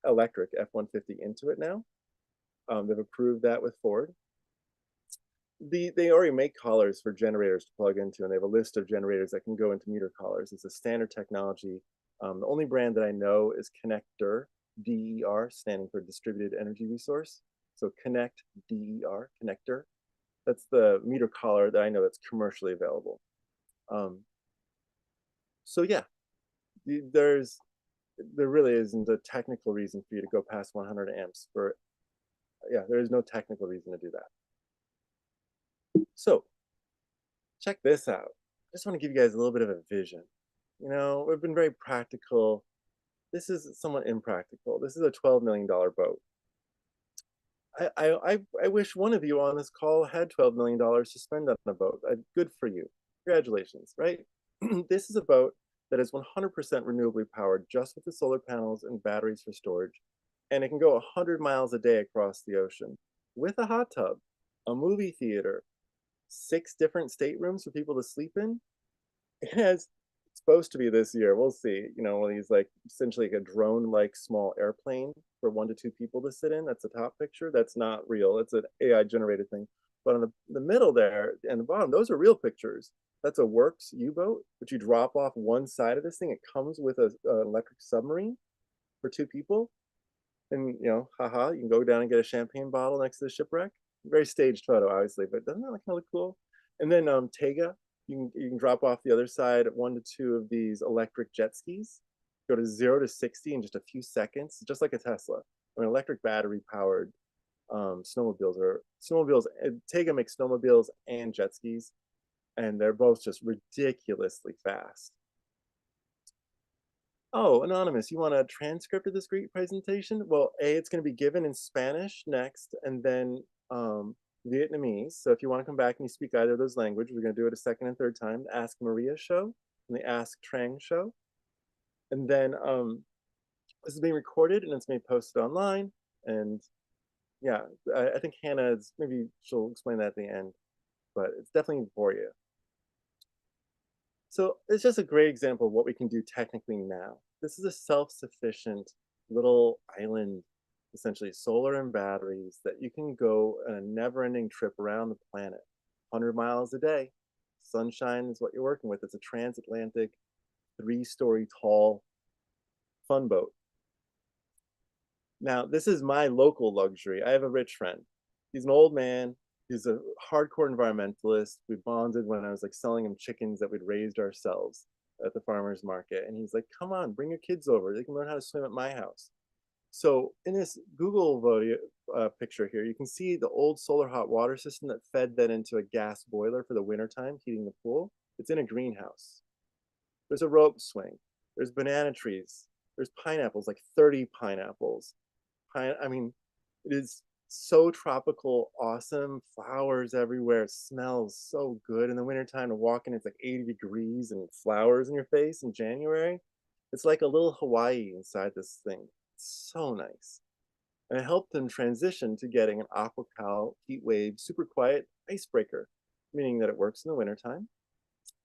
electric F-150 into it now. They've approved that with Ford. They already make collars for generators to plug into, and they have a list of generators that can go into meter collars. It's a standard technology. The only brand that I know is Connector, DER, standing for Distributed Energy Resource. So Connect, DER, Connector. That's the meter collar that I know that's commercially available. So yeah, there really isn't a technical reason for you to go past 100 amps for, yeah, there is no technical reason to do that. So check this out. I just want to give you guys a little bit of a vision. You know, we've been very practical. This is somewhat impractical. This is a $12 million boat. I wish one of you on this call had $12 million to spend on a boat. Good for you. Congratulations, right? This is a boat that is 100% renewably powered just with the solar panels and batteries for storage. And it can go 100 miles a day across the ocean with a hot tub, a movie theater, 6 different staterooms for people to sleep in. It has it's supposed to be this year. We'll see. You know, one of these like essentially like a drone-like small airplane for 1 to 2 people to sit in. That's the top picture. That's not real. It's an AI generated thing. But on the middle there and the bottom, those are real pictures. That's a Works U-boat, which you drop off one side of this thing. It comes with an electric submarine for 2 people. And you know, haha, you can go down and get a champagne bottle next to the shipwreck. Very staged photo, obviously, but doesn't that kind of look cool? And then Tega, you can drop off the other side 1 to 2 of these electric jet skis, go to 0 to 60 in just a few seconds, just like a Tesla. I mean, electric battery powered snowmobiles. Tega makes snowmobiles and jet skis, and they're both just ridiculously fast. Oh, anonymous, you want a transcript of this great presentation? Well, it's going to be given in Spanish next, and then Vietnamese. So if you want to come back and you speak either of those languages, we're going to do it a second and third time. The Ask Maria show and the Ask Trang show. And then this is being recorded and it's being posted online. And yeah, I think Hannah is, maybe she'll explain that at the end, but it's definitely for you. So it's just a great example of what we can do technically now. This is a self-sufficient little island, essentially solar and batteries, that you can go on a never-ending trip around the planet, 100 miles a day. Sunshine is what you're working with. It's a transatlantic, 3-story tall fun boat. Now, this is my local luxury. I have a rich friend. He's an old man. He's a hardcore environmentalist. We bonded when I was like selling him chickens that we'd raised ourselves at the farmer's market. And he's like, come on, bring your kids over. They can learn how to swim at my house. So in this Google picture here, you can see the old solar hot water system that fed that into a gas boiler for the wintertime, heating the pool. It's in a greenhouse. There's a rope swing. There's banana trees. There's pineapples, like 30 pineapples. I mean, it is so tropical, awesome, flowers everywhere. It smells so good in the wintertime to walk in. It's like 80 degrees and flowers in your face in January. It's like a little Hawaii inside this thing. It's so nice. And it helped them transition to getting an AquaCal heat wave super quiet icebreaker, meaning that it works in the wintertime.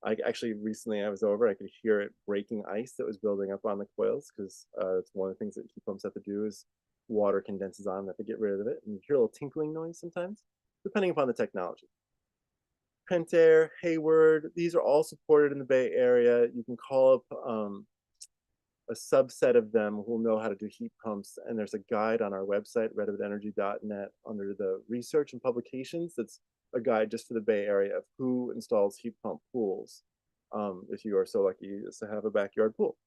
I actually recently I was over, I could hear it breaking ice that was building up on the coils because it's one of the things that heat pumps have to do is water condenses on, they have to get rid of it. And you hear a little tinkling noise sometimes, depending upon the technology. Pentair, Hayward, these are all supported in the Bay Area. You can call up a subset of them who will know how to do heat pumps. And there's a guide on our website, redwoodenergy.net, under the research and publications. That's a guide just for the Bay Area of who installs heat pump pools, if you are so lucky as to have a backyard pool.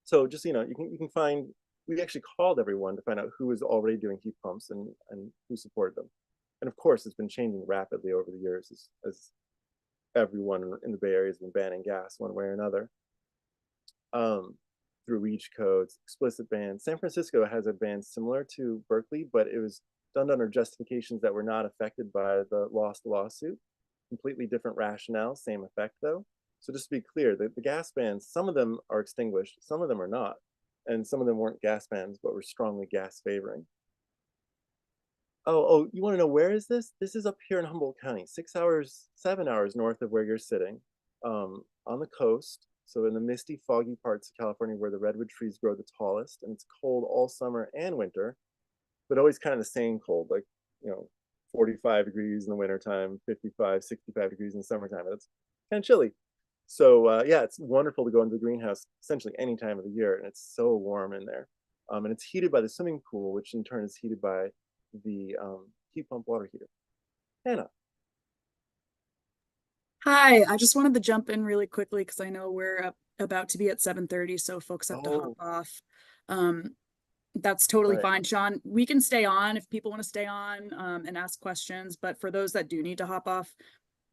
So just, you know, you can find, we actually called everyone to find out who is already doing heat pumps and who supported them. And of course, it's been changing rapidly over the years as everyone in the Bay Area has been banning gas one way or another. Through REACH codes, explicit bans. San Francisco has a ban similar to Berkeley, but it was done under justifications that were not affected by the lost lawsuit. Completely different rationale, same effect though. So just to be clear, the gas bans, some of them are extinguished, some of them are not. And some of them weren't gas bans, but were strongly gas favoring. Oh, you want to know where is this? This is up here in Humboldt County, 6 hours, 7 hours north of where you're sitting, on the coast. So in the misty, foggy parts of California where the redwood trees grow the tallest, and it's cold all summer and winter, but always kind of the same cold, like, you know, 45 degrees in the wintertime, 55, 65 degrees in the summertime. It's kind of chilly. So yeah, it's wonderful to go into the greenhouse essentially any time of the year, and it's so warm in there. And it's heated by the swimming pool, which in turn is heated by the heat pump water heater. Hannah. Hi, I just wanted to jump in really quickly because I know we're about to be at 7:30, so folks have to hop Oh, off. Um, that's totally right. fine, Sean. We can stay on if people want to stay on and ask questions, but for those that do need to hop off,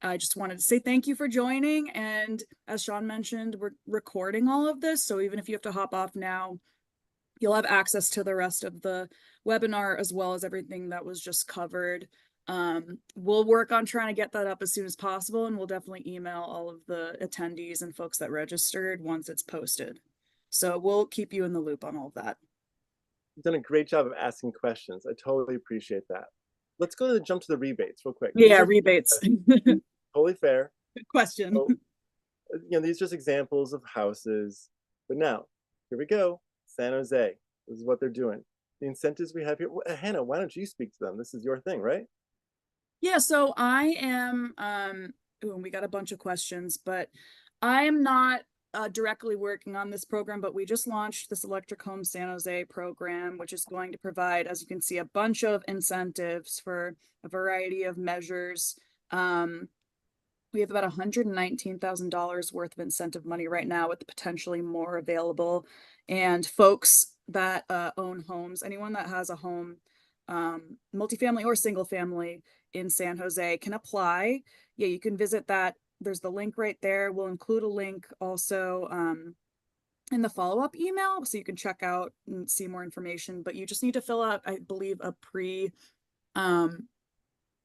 I just wanted to say thank you for joining. And as Sean mentioned, we're recording all of this, so even if you have to hop off now, you'll have access to the rest of the webinar as well as everything that was just covered. We'll work on trying to get that up as soon as possible, and we'll definitely email all of the attendees and folks that registered once it's posted. So we'll keep you in the loop on all of that. You've done a great job of asking questions. I totally appreciate that. Let's go to the jump to the rebates real quick. These Yeah, are rebates. totally fair. Good question. So, these are just examples of houses. But now, here we go. San Jose. This is what they're doing. The incentives we have here. Hannah, why don't you speak to them? This is your thing, right? Yeah, so I am ooh, and we got a bunch of questions, but I am not directly working on this program, but we just launched this Electric Home San Jose program, which is going to provide, as you can see, a bunch of incentives for a variety of measures. We have about $119,000 worth of incentive money right now, with potentially more available. And folks that own homes, anyone that has a home, multifamily or single family in San Jose, can apply. Yeah, you can visit that. There's the link right there. We'll include a link also in the follow-up email, so you can check out and see more information. But you just need to fill out, I believe, um,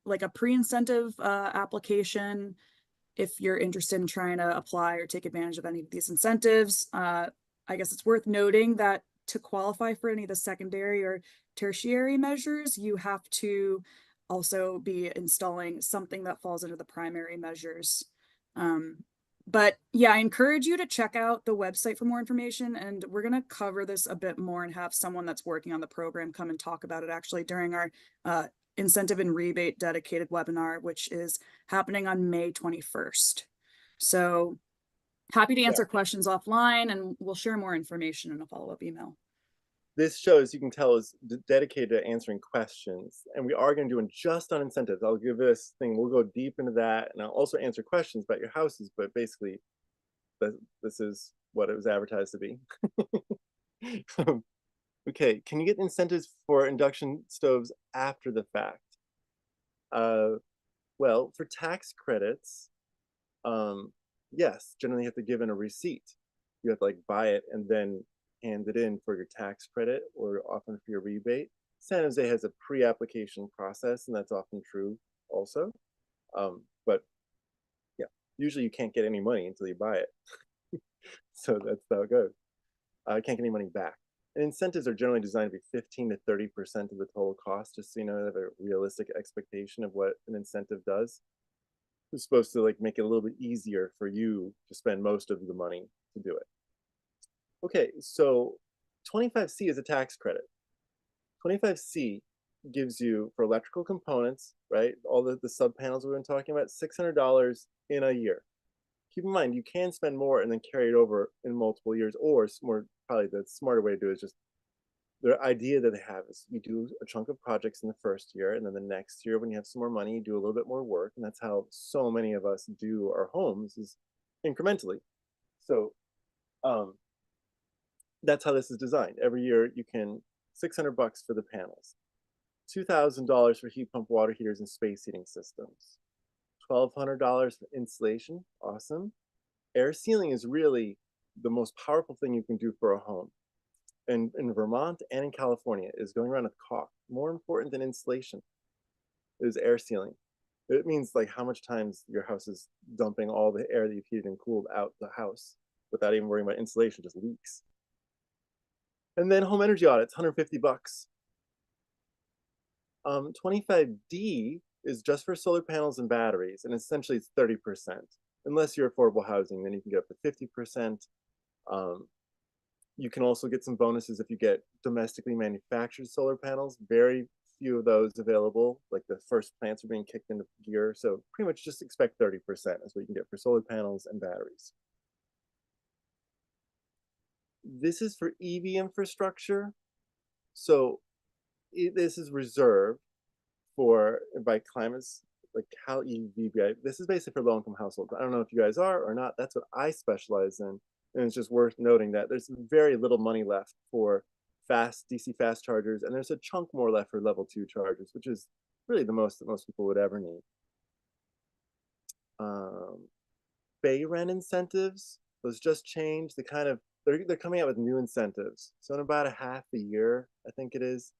like a pre-incentive application if you're interested in trying to apply or take advantage of any of these incentives. I guess it's worth noting that to qualify for any of the secondary or tertiary measures, you have to also be installing something that falls into the primary measures. But yeah, I encourage you to check out the website for more information. And we're going to cover this a bit more and have someone that's working on the program come and talk about it actually during our incentive and rebate dedicated webinar, which is happening on May 21st. So happy to Yeah. answer questions offline, and we'll share more information in a follow-up email. This show, as you can tell, is dedicated to answering questions. And we are going to do it just on incentives. I'll give this thing, we'll go deep into that. And I'll also answer questions about your houses. But basically, this is what it was advertised to be. Okay, can you get incentives for induction stoves after the fact? Uh, well, for tax credits, yes, generally you have to give in a receipt. You have to like buy it and then hand it in for your tax credit or often for your rebate. San Jose has a pre-application process, and that's often true also. But yeah, usually you can't get any money until you buy it. So that's how it goes. I can't get any money back. And incentives are generally designed to be 15 to 30% of the total cost, just so you know, have a realistic expectation of what an incentive does. It's supposed to like make it a little bit easier for you to spend most of the money to do it. Okay, so 25C is a tax credit. 25C gives you for electrical components, right? All the sub panels we've been talking about, $600 in a year. Keep in mind, you can spend more and then carry it over in multiple years, or more, probably the smarter way to do it is just the idea that they have is you do a chunk of projects in the first year, and then the next year when you have some more money, you do a little bit more work. And that's how so many of us do our homes, is incrementally. So that's how this is designed. Every year you can $600 for the panels, $2,000 for heat pump water heaters and space heating systems, $1,200 for insulation. Awesome. Air sealing is really the most powerful thing you can do for a home. in Vermont and in California is going around with caulk. More important than insulation is air sealing. It means like how much times your house is dumping all the air that you've heated and cooled out the house without even worrying about insulation, just leaks. And then home energy audits, 150 bucks. 25D is just for solar panels and batteries, and essentially it's 30%. Unless you're affordable housing, then you can get up to 50%. Um, you can also get some bonuses if you get domestically manufactured solar panels. Very few of those available. Like the first plants are being kicked into gear. So pretty much just expect 30% is what you can get for solar panels and batteries. This is for EV infrastructure. So this is reserved for by climates like Cal EVBI. This is basically for low income households. I don't know if you guys are or not. That's what I specialize in. And it's just worth noting that there's very little money left for fast DC fast chargers, and there's a chunk more left for level 2 chargers, which is really the most that most people would ever need. Um, Bay rent incentives, those just changed. They're coming out with new incentives. So in about a half a year, I think it is,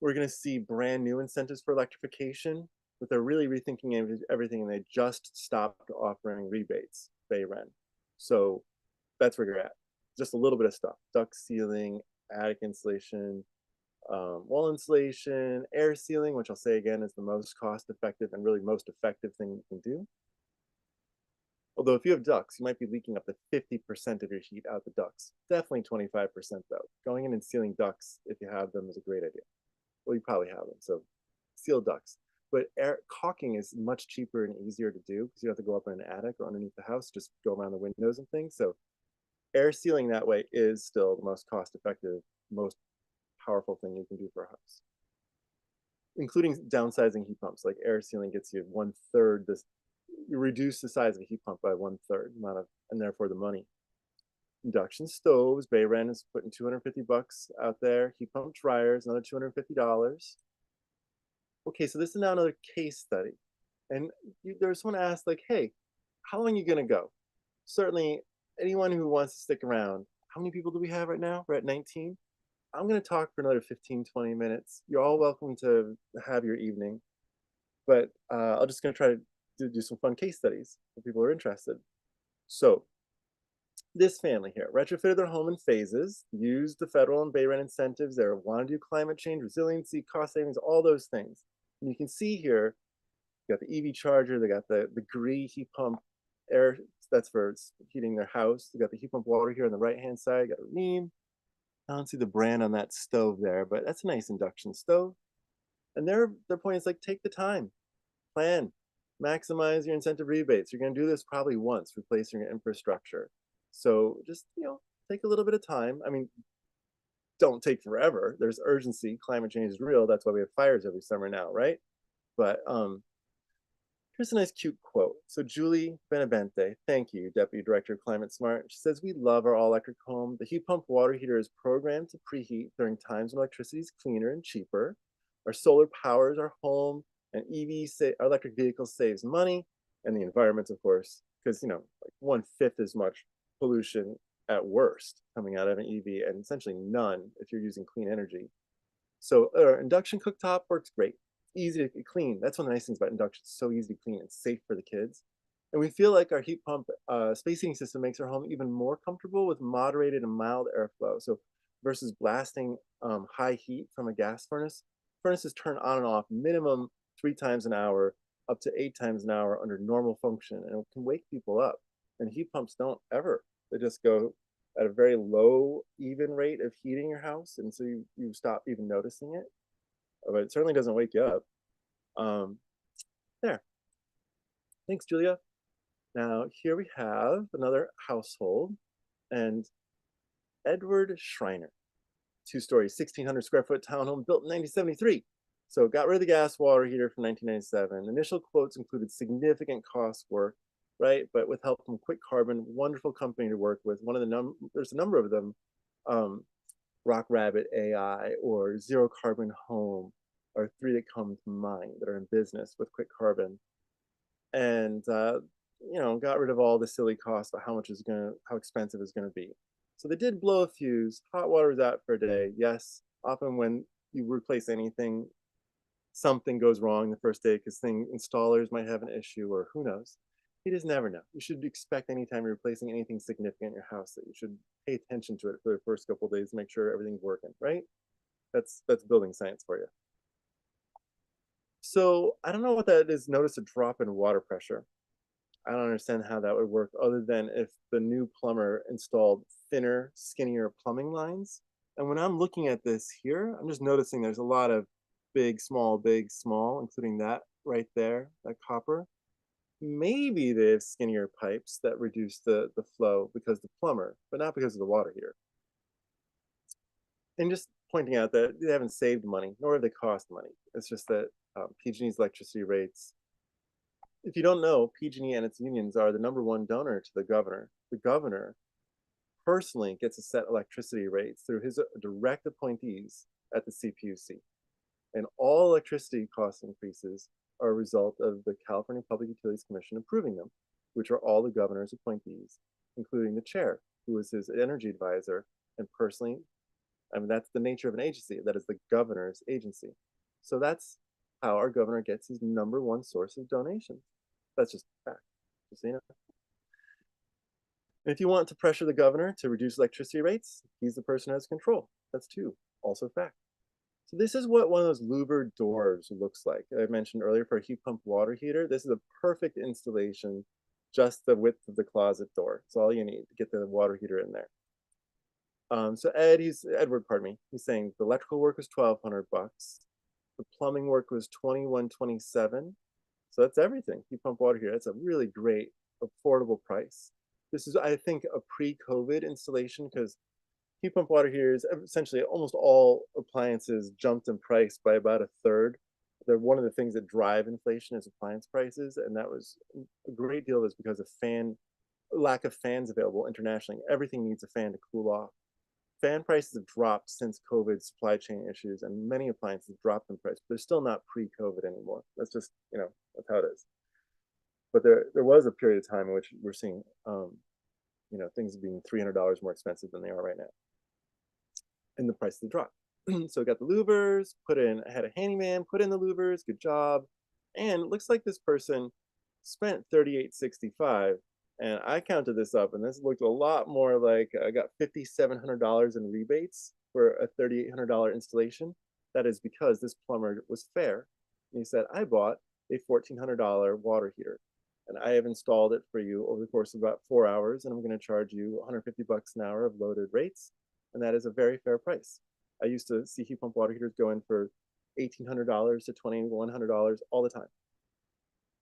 we're going to see brand new incentives for electrification, but they're really rethinking everything, and they just stopped offering rebates, Bay rent. So that's where you're at. Just a little bit of stuff: duct sealing, attic insulation, wall insulation, air sealing, which I'll say again is the most cost effective and really most effective thing you can do. Although if you have ducts, you might be leaking up to 50% of your heat out the ducts. Definitely 25% though. Going in and sealing ducts, if you have them, is a great idea. Well, you probably have them, so seal ducts. But air caulking is much cheaper and easier to do because you don't have to go up in an attic or underneath the house, just go around the windows and things. So air sealing that way is still the most cost effective, most powerful thing you can do for a house, including downsizing heat pumps. Like air sealing gets you 1/3 this. You reduce the size of a heat pump by 1/3 amount of, and therefore the money. Induction stoves, Bay rent is putting 250 bucks out there. Heat pump dryers, another $250. Okay, so this is now another case study. And there's someone asked, like, hey, how long are you going to go? Certainly, anyone who wants to stick around, how many people do we have right now? We're at 19. I'm going to talk for another 15, 20 minutes. You're all welcome to have your evening, but I'm just going to try to do some fun case studies if people are interested. So, this family here retrofitted their home in phases, used the federal and Bay rent incentives. They want to do climate change, resiliency, cost savings, all those things. And you can see here, you got the EV charger, they got the GREE heat pump air, that's for heating their house. They got the heat pump water here on the right hand side, got a Ream. I don't see the brand on that stove there, but that's a nice induction stove. And their point is like, take the time, plan, maximize your incentive rebates. You're going to do this probably once, replacing your infrastructure. So just, take a little bit of time. I mean, don't take forever. There's urgency. Climate change is real. That's why we have fires every summer now, right? But here's a nice cute quote. So Julie Benavente, thank you, Deputy Director of Climate Smart. She says, we love our all-electric home. The heat pump water heater is programmed to preheat during times when electricity is cleaner and cheaper. Our solar powers our home, and our electric vehicles saves money and the environment, of course, because, like 1/5 as much pollution at worst coming out of an EV, and essentially none if you're using clean energy. So our induction cooktop works great. Easy to clean. That's one of the nice things about induction. It's so easy to clean and safe for the kids. And we feel like our heat pump space heating system makes our home even more comfortable with moderated and mild airflow. So versus blasting high heat from a gas furnace, furnaces turn on and off minimum 3 times an hour, up to 8 times an hour under normal function, and it can wake people up. And heat pumps don't ever. They just go at a very low, even rate of heating your house, and so you stop even noticing it. But it certainly doesn't wake you up. Um, there. Thanks, Julia. Now, here we have another household, and Edward Schreiner, 2-story, 1,600 square foot townhome built in 1973. So got rid of the gas water heater from 1997. Initial quotes included significant cost work, right? But with help from Quick Carbon, wonderful company to work with. There's a number of them, Rock Rabbit AI or Zero Carbon Home are 3 that come to mind that are in business with Quick Carbon. And got rid of all the silly costs about how expensive it's gonna be. So they did blow a fuse. Hot water was out for a day. Yes, often when you replace anything, something goes wrong the first day because thing installers might have an issue or who knows. You just never know. You should expect anytime you're replacing anything significant in your house that you should pay attention to it for the first couple of days to make sure everything's working, right? That's building science for you. So I don't know what that is. Notice a drop in water pressure. I don't understand how that would work other than if the new plumber installed thinner, skinnier plumbing lines. And when I'm looking at this here, I'm just noticing there's a lot of big, small, including that right there, that copper. Maybe they have skinnier pipes that reduce the flow because the plumber, but not because of the water heater. And just pointing out that they haven't saved money, nor have they cost money. It's just that PG&E's electricity rates, if you don't know, PG&E and its unions are the #1 donor to the governor. The governor personally gets to set electricity rates through his direct appointees at the CPUC. And all electricity cost increases are a result of the California Public Utilities Commission approving them, which are all the governor's appointees, including the chair, who is his energy advisor, and personally, I mean, that's the nature of an agency. That is the governor's agency. So that's how our governor gets his #1 source of donations. That's just a fact, just so you know. And if you want to pressure the governor to reduce electricity rates, he's the person who has control. That's too, also a fact. So this is what one of those louvered doors looks like. I mentioned earlier for a heat pump water heater. This is a perfect installation, just the width of the closet door. It's all you need to get the water heater in there. So Edward, pardon me. He's saying the electrical work was $1,200. The plumbing work was $2,127. So that's everything. Heat pump water heater. That's a really great, affordable price. This is, I think, a pre-COVID installation because heat pump water heaters, essentially almost all appliances jumped in price by about a third. They're one of the things that drive inflation is appliance prices, and that was a great deal of is because of lack of fans available internationally. Everything needs a fan to cool off. Fan prices have dropped since COVID supply chain issues, and many appliances have dropped in price, but they're still not pre-COVID anymore. That's just, that's how it is. But there was a period of time in which we're seeing, things being $300 more expensive than they are right now, and the prices have dropped. So we got the louvers, I had a handyman, put in the louvers, good job. And it looks like this person spent $3,865. And I counted this up, and this looked a lot more like I got $5,700 in rebates for a $3,800 installation. That is because this plumber was fair. And he said, I bought a $1,400 water heater, and I have installed it for you over the course of about 4 hours, and I'm going to charge you $150 an hour of loaded rates. And that is a very fair price. I used to see heat pump water heaters go in for $1,800 to $2,100 all the time.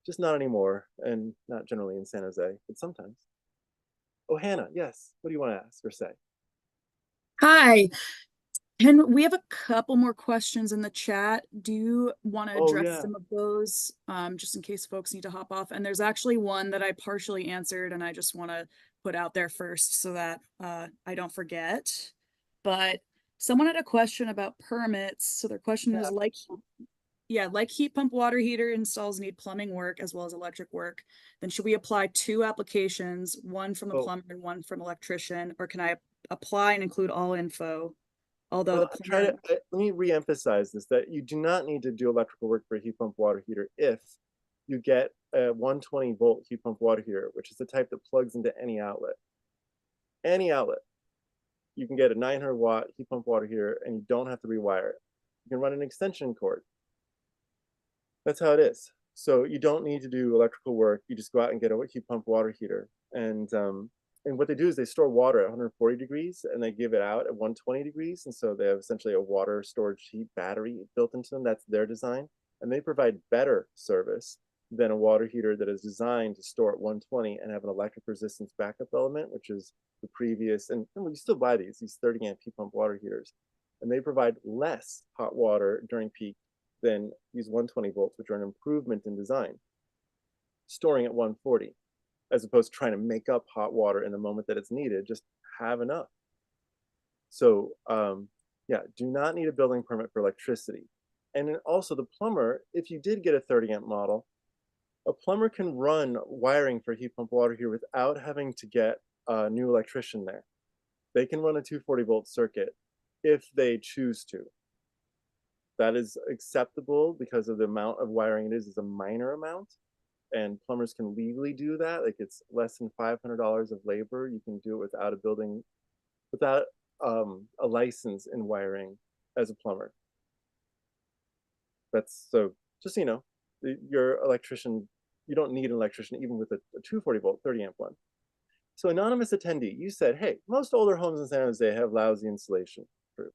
Just not anymore, and not generally in San Jose, but sometimes. Oh, Hannah, yes. What do you want to ask or say? Hi, and we have a couple more questions in the chat. Do you want to Oh, address yeah. some of those, just in case folks need to hop off? And there's actually one that I partially answered, and I just want to put out there first so that I don't forget. But someone had a question about permits. So their question is like heat pump water heater installs need plumbing work as well as electric work. Then should we apply 2 applications, one from the Oh, plumber and one from electrician, or can I apply and include all info? Although the well, plumber, let me reemphasize this, that you do not need to do electrical work for a heat pump water heater if you get a 120-volt heat pump water heater, which is the type that plugs into any outlet. Any outlet. You can get a 900-watt heat pump water heater, and you don't have to rewire it. You can run an extension cord. That's how it is. So you don't need to do electrical work. You just go out and get a heat pump water heater. And what they do is they store water at 140 degrees and they give it out at 120 degrees. And so they have essentially a water storage heat battery built into them. That's their design. And they provide better service than a water heater that is designed to store at 120 and have an electric resistance backup element, which is the previous. And you still buy these 30 amp heat pump water heaters. And they provide less hot water during peak than these 120 volts, which are an improvement in design, storing at 140, as opposed to trying to make up hot water in the moment that it's needed, just have enough. So yeah, do not need a building permit for electricity. And then also the plumber, if you did get a 30 amp model, a plumber can run wiring for heat pump water here without having to get a new electrician there. They can run a 240-volt circuit if they choose to. That is acceptable because of the amount of wiring it is a minor amount, and plumbers can legally do that. Like it's less than $500 of labor. You can do it without a building, without a license in wiring as a plumber. That's so, just so you know, your electrician, you don't need an electrician even with a 240-volt 30-amp one. So anonymous attendee, you said, hey, most older homes in San Jose have lousy insulation. True.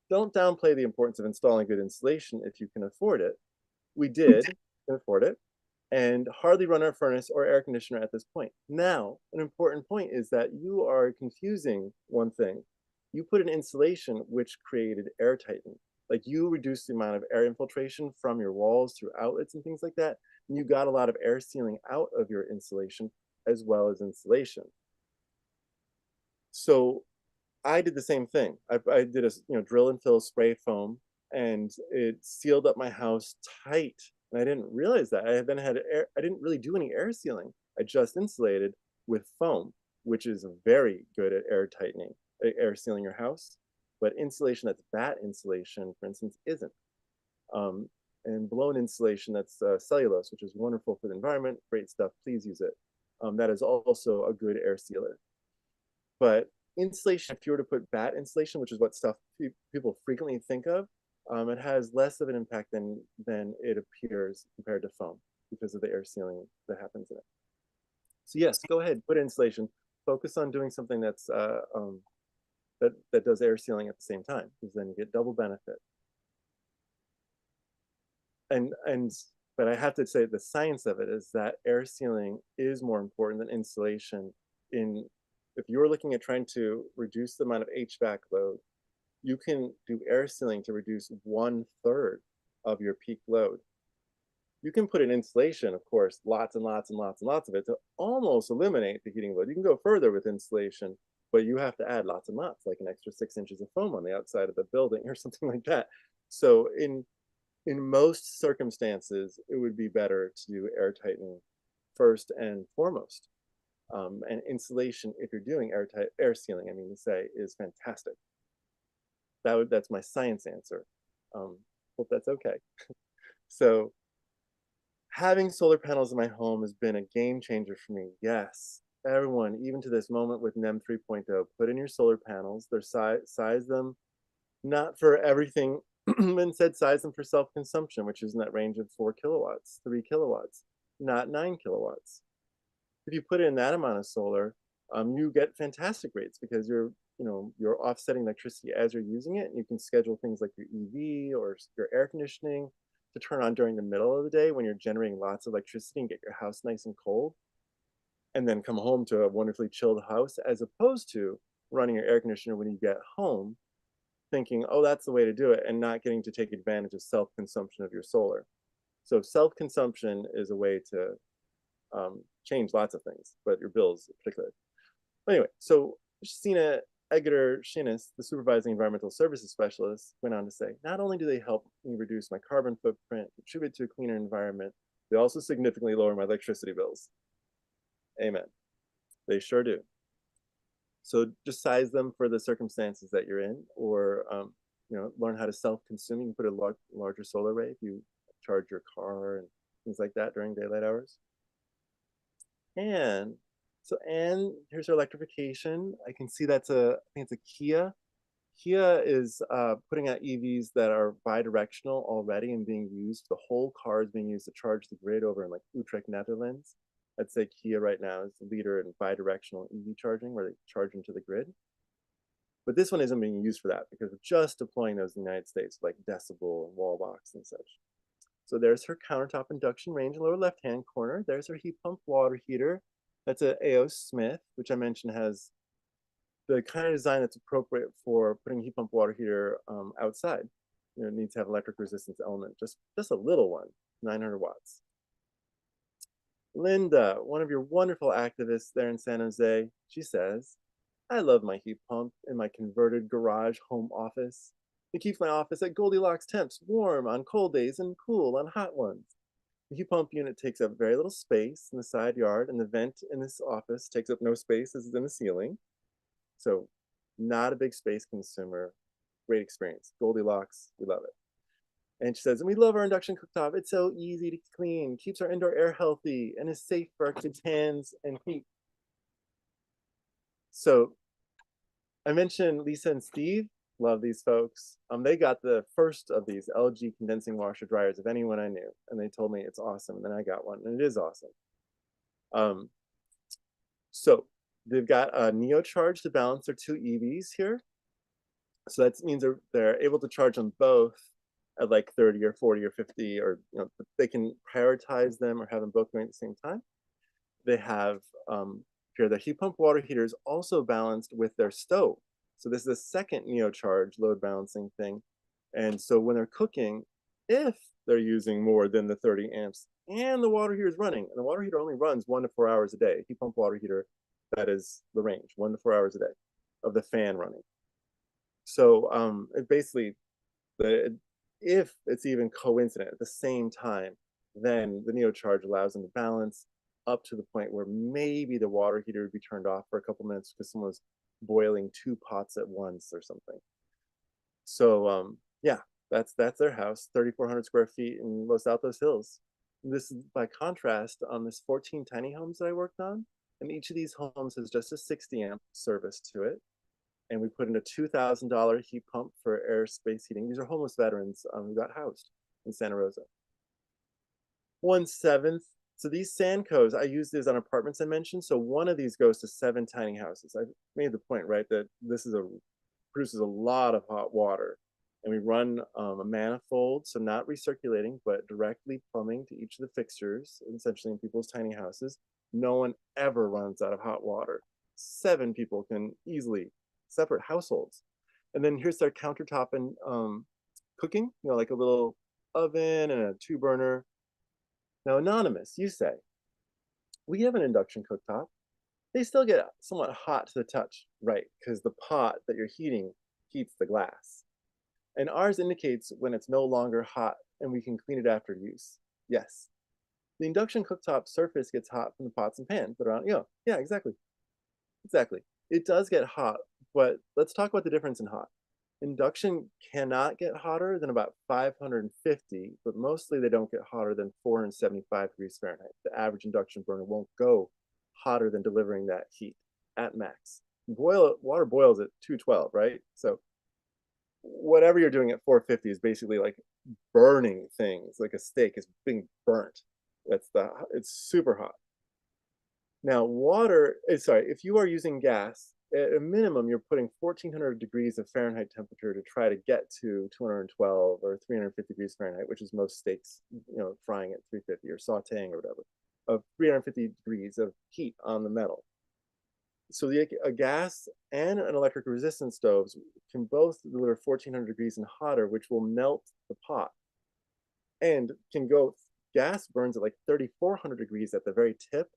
Don't downplay the importance of installing good insulation if you can afford it. We did afford it and hardly run our furnace or air conditioner at this point. Now, an important point is that you are confusing one thing. You put an insulation which created air tightening. Like you reduced the amount of air infiltration from your walls through outlets and things like that. And you got a lot of air sealing out of your insulation as well as insulation. So I did the same thing. I did a drill and fill spray foam, and it sealed up my house tight. And I didn't realize that. I then had air. I didn't really do any air sealing. I just insulated with foam, which is very good at air tightening, air sealing your house. But insulation that's batt insulation, for instance, isn't. Um, and blown insulation that's cellulose, which is wonderful for the environment. Great stuff. Please use it. That is also a good air sealer. But insulation, if you were to put batt insulation, which is what stuff people frequently think of, it has less of an impact than it appears compared to foam because of the air sealing that happens in it. So yes, go ahead, put insulation. Focus on doing something that's that does air sealing at the same time, because then you get double benefit. And but I have to say the science of it is that air sealing is more important than insulation. In if you're looking at trying to reduce the amount of HVAC load, you can do air sealing to reduce 1/3 of your peak load. You can put in insulation, of course, lots and lots and lots and lots of it to almost eliminate the heating load. You can go further with insulation, but you have to add lots and lots, like an extra 6 inches of foam on the outside of the building or something like that. So in most circumstances, it would be better to do air tightening first and foremost. And insulation, if you're doing air sealing, I mean to say, is fantastic. That's my science answer. Hope that's okay. So having solar panels in my home has been a game changer for me. Yes, everyone, even to this moment with NEM 3.0, put in your solar panels. Their size them not for everything, instead size them for self-consumption, which is in that range of 4 kilowatts, 3 kilowatts, not 9 kilowatts. If you put in that amount of solar, you get fantastic rates because you're offsetting electricity as you're using it, and you can schedule things like your EV or your air conditioning to turn on during the middle of the day when you're generating lots of electricity and get your house nice and cold, and then come home to a wonderfully chilled house, as opposed to running your air conditioner when you get home, thinking, oh, that's the way to do it, and not getting to take advantage of self-consumption of your solar. So self-consumption is a way to change lots of things, but your bills particularly. Anyway, so Christina Egger Shinnis, the supervising environmental services specialist, went on to say, not only do they help me reduce my carbon footprint, contribute to a cleaner environment, they also significantly lower my electricity bills. Amen. They sure do. So just size them for the circumstances that you're in, or learn how to self-consume. You can put a larger solar array if you charge your car and things like that during daylight hours. And so Anne, here's her electrification. I can see I think it's a Kia. Kia is putting out EVs that are bi-directional already and being used. The whole car is being used to charge the grid over in like Utrecht, Netherlands. I'd say Kia right now is the leader in bi-directional EV charging, where they charge into the grid. But this one isn't being used for that because we're just deploying those in the United States, like Decibel and Wallbox and such. So there's her countertop induction range in the lower left-hand corner. There's her heat pump water heater. That's an A.O. Smith, which I mentioned has the kind of design that's appropriate for putting a heat pump water heater outside. It needs to have electric resistance element, just a little one, 900 watts. Linda, one of your wonderful activists there in San Jose, she says, I love my heat pump in my converted garage home office. It keeps my office at Goldilocks temps, warm on cold days and cool on hot ones. The heat pump unit takes up very little space in the side yard, and the vent in this office takes up no space as it's in the ceiling. So not a big space consumer. Great experience. Goldilocks, we love it. And she says, and we love our induction cooktop. It's so easy to clean, keeps our indoor air healthy, and is safe for our kids' hands and feet. So I mentioned Lisa and Steve. Love these folks. They got the first of these LG condensing washer dryers of anyone I knew, and they told me it's awesome. And then I got one, and it is awesome. Um, so they've got a Neo charge to balance their two EVs here. So that means they're able to charge them both at like 30 or 40 or 50, or they can prioritize them or have them both going at the same time. They have here the heat pump water heater is also balanced with their stove. So this is a second NeoCharge load balancing thing. And so when they're cooking, if they're using more than the 30 amps and the water heater is running, and the water heater only runs 1 to 4 hours a day, heat pump water heater, that is the range, 1 to 4 hours a day of the fan running. So it basically, if it's even coincident at the same time, then the NeoCharge allows them to balance up to the point where maybe the water heater would be turned off for a couple minutes because someone was boiling 2 pots at once or something. So yeah, that's their house, 3,400 square feet in Los Altos Hills. And this is by contrast on this 14 tiny homes that I worked on, and each of these homes has just a 60 amp service to it. And we put in a $2,000 heat pump for airspace heating. These are homeless veterans who got housed in Santa Rosa. 1/7. So these Sandcos, I use these on apartments I mentioned. So one of these goes to 7 tiny houses. I made the point, right, that this is produces a lot of hot water. And we run a manifold, so not recirculating, but directly plumbing to each of the fixtures, essentially in people's tiny houses. No one ever runs out of hot water. 7 people can easily, separate households. And then here's their countertop and cooking, like a little oven and a 2 burner. Now, anonymous, you say, we have an induction cooktop. They still get somewhat hot to the touch, right? Because the pot that you're heating heats the glass. And ours indicates when it's no longer hot and we can clean it after use. Yes. The induction cooktop surface gets hot from the pots and pans that are on, yeah, exactly. Exactly. It does get hot, but let's talk about the difference in hot. Induction cannot get hotter than about 550, but mostly they don't get hotter than 475 degrees Fahrenheit. The average induction burner won't go hotter than delivering that heat at max. Water boils at 212, right? So whatever you're doing at 450 is basically like burning things, like a steak is being burnt. It's super hot. Now, if you are using gas, at a minimum, you're putting 1400 degrees of Fahrenheit temperature to try to get to 212 or 350 degrees Fahrenheit, which is most steaks, frying at 350 or sauteing or whatever, of 350 degrees of heat on the metal. So a gas and an electric resistance stoves can both deliver 1400 degrees and hotter, which will melt the pot. And gas burns at like 3400 degrees at the very tip.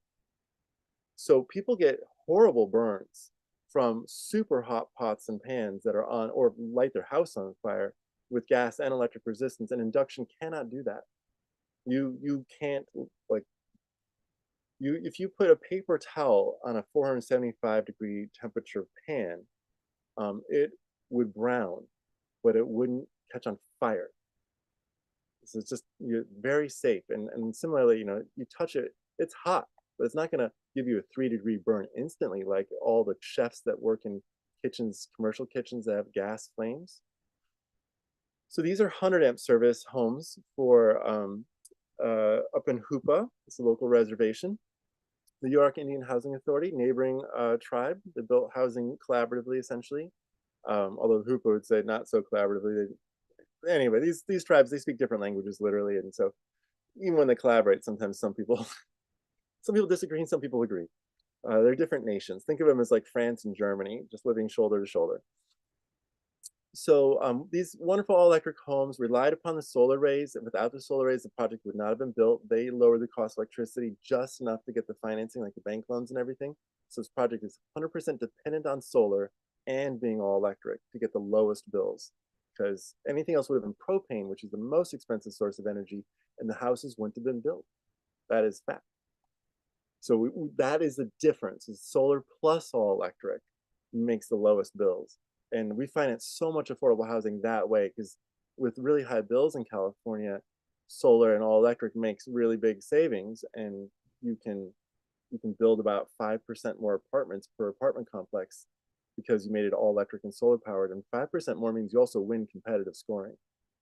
So people get horrible burns from super hot pots and pans that are on, or light their house on fire with gas and electric resistance, and induction cannot do that. You can't, if you put a paper towel on a 475 degree temperature pan, it would brown, but it wouldn't catch on fire. So it's just, you're very safe. And similarly, you touch it, it's hot, but it's not going to give you a 3-degree burn instantly like all the chefs that work in kitchens, commercial kitchens that have gas flames. So these are 100 amp service homes for up in Hoopa. It's a local reservation. The York Indian Housing Authority, neighboring tribe, they built housing collaboratively, essentially. Although Hoopa would say not so collaboratively. Anyway, these tribes, they speak different languages, literally, and so even when they collaborate, sometimes some people disagree and some people agree. They're different nations. Think of them as like France and Germany, just living shoulder to shoulder. So these wonderful all-electric homes relied upon the solar rays. And without the solar rays, the project would not have been built. They lowered the cost of electricity just enough to get the financing, like the bank loans and everything. So this project is 100% dependent on solar and being all electric to get the lowest bills. Because anything else would have been propane, which is the most expensive source of energy, and the houses wouldn't have been built. That is fact. So that is the difference, is solar plus all electric. makes the lowest bills. And we finance so much affordable housing that way because with really high bills in California, solar and all electric makes really big savings, and you can you can build about 5% more apartments per apartment complex because you made it all electric and solar powered. And 5% more means you also win competitive scoring.